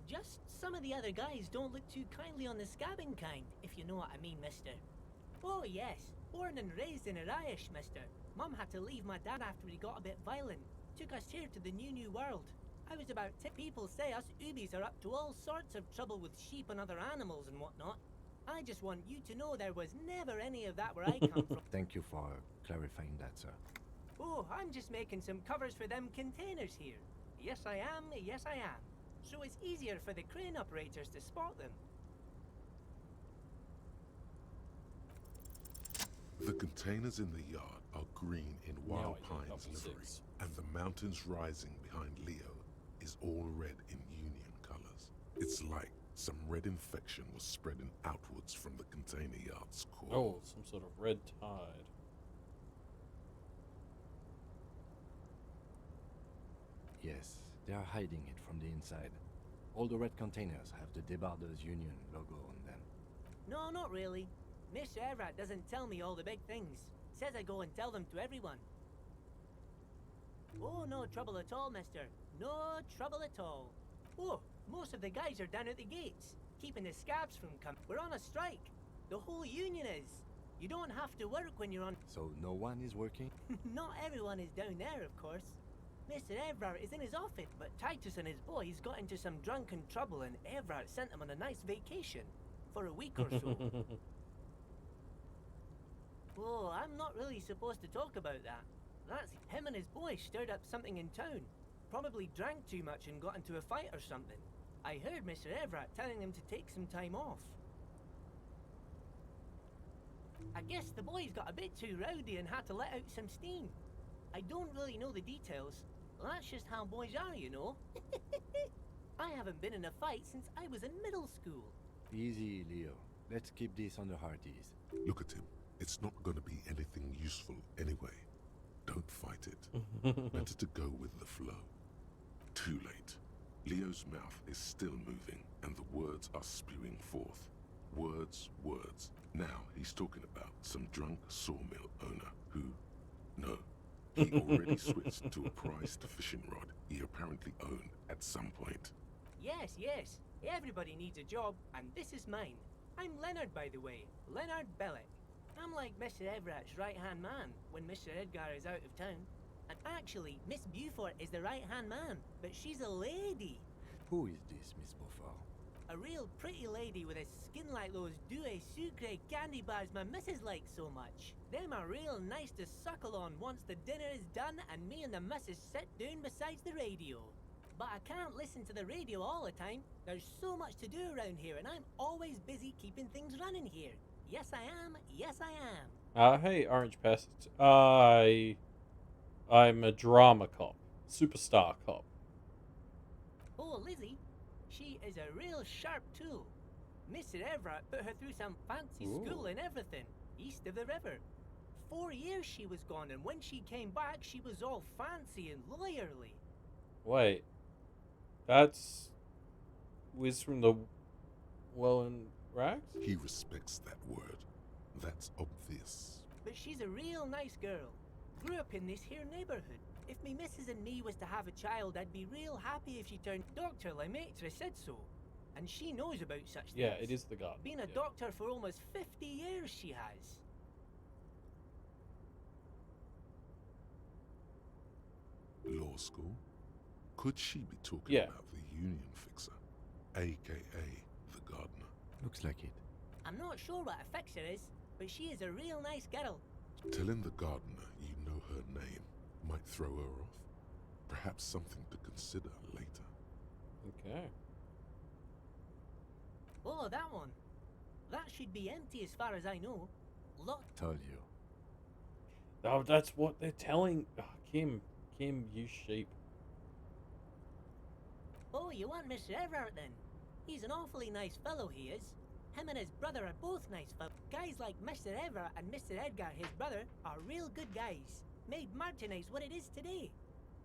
Just some of the other guys don't look too kindly on the scabbing kind, if you know what I mean, mister. Oh yes, born and raised in Irish, mister. Mum had to leave my dad after he got a bit violent. Took us here to the new world. I was about 10. People say us Ubis are up to all sorts of trouble with sheep and other animals and whatnot. I just want you to know there was never any of that where I come from. Thank you for clarifying that, sir. Oh, I'm just making some covers for them containers here. Yes I am, yes I am. So it's easier for the crane operators to spot them. The containers in the yard are green in Now Wild I get Pines double livery, six. and the mountains rising behind Leo is all red in Union colors. It's like some red infection was spreading outwards from the container yard's core. Oh, some sort of red tide. Yes, they are hiding it from the inside. All the red containers have the Debarders Union logo on them. No, not really. Mr. Everett doesn't tell me all the big things. Says I go and tell them to everyone. Oh, no trouble at all, mister. No trouble at all. Oh, most of the guys are down at the gates, keeping the scabs from coming. We're on a strike. The whole union is. You don't have to work when you're on... So no one is working? Not everyone is down there, of course. Mr. Everard is in his office, but Titus and his boys got into some drunken trouble and Everard sent them on a nice vacation for a week or so. Oh, I'm not really supposed to talk about that. That's him and his boys stirred up something in town. Probably drank too much and got into a fight or something. I heard Mr. Everett telling them to take some time off. I guess the boys got a bit too rowdy and had to let out some steam. I don't really know the details. That's just how boys are, you know. I haven't been in a fight since I was in middle school. Easy, Leo. Let's keep this on the hearties. Look at him. It's not going to be anything useful anyway. Don't fight it. Better to go with the flow. Too late. Leo's mouth is still moving, and the words are spewing forth. Words, words. Now he's talking about some drunk sawmill owner who... No. He already switched to a prized fishing rod he apparently owned at some point. Yes, yes. Everybody needs a job, and this is mine. I'm Leonard, by the way. Leonard Bellick. I'm like Mr. Everett's right-hand man when Mr. Edgar is out of town. And actually, Miss Beaufort is the right-hand man, but she's a lady. Who is this, Miss Beaufort? A real pretty lady with a skin like those Douai Sucre candy bars my missus likes so much. Them are real nice to suckle on once the dinner is done and me and the missus sit down besides the radio. But I can't listen to the radio all the time. There's so much to do around here and I'm always busy keeping things running here. Yes, I am. Yes, I am. Hey, Orange Pest. I'm a drama cop. Superstar cop. Oh, Lizzie. She is a real sharp tool. Mr. Everett put her through some fancy school and everything, east of the river. 4 years she was gone, and when she came back, she was all fancy and lawyerly. Wait. That's... Wiz from the Well and Rags? He respects that word. That's obvious. But she's a real nice girl. Grew up in this here neighborhood. If me missus and me was to have a child, I'd be real happy if she turned doctor. La Maitre said so. And she knows about such things. Yeah, it is the garden. Been a doctor for almost 50 years, she has. Law school? Could she be talking about the union fixer, a.k.a. the gardener? Looks like it. I'm not sure what a fixer is, but she is a real nice girl. Telling the gardener you know her name might throw her off. Perhaps something to consider later. Okay. Oh, that one. That should be empty as far as I know. Look. Told you. Oh, that's what they're telling. Oh, Kim, you sheep. Oh, you want Mr. Everett then? He's an awfully nice fellow, he is. Him and his brother are both nice fellows. Guys like Mr. Everett and Mr. Edgar, his brother, are real good guys. Made Martinez what it is today.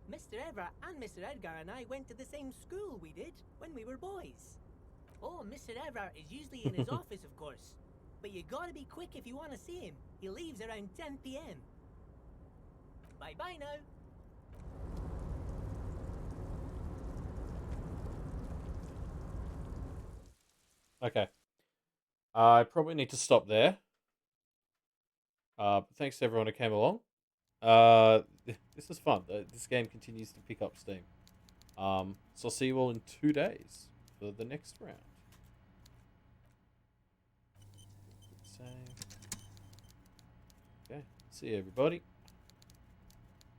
Mr. Everett and Mr. Edgar and I went to the same school we did when we were boys. Oh, Mr. Everett is usually in his office, of course. But you gotta be quick if you want to see him. He leaves around 10 p.m. Bye-bye now. Okay. I probably need to stop there. Thanks to everyone who came along. This is fun. This game continues to pick up steam. So I'll see you all in 2 days for the next round. Save. Okay. See you, everybody.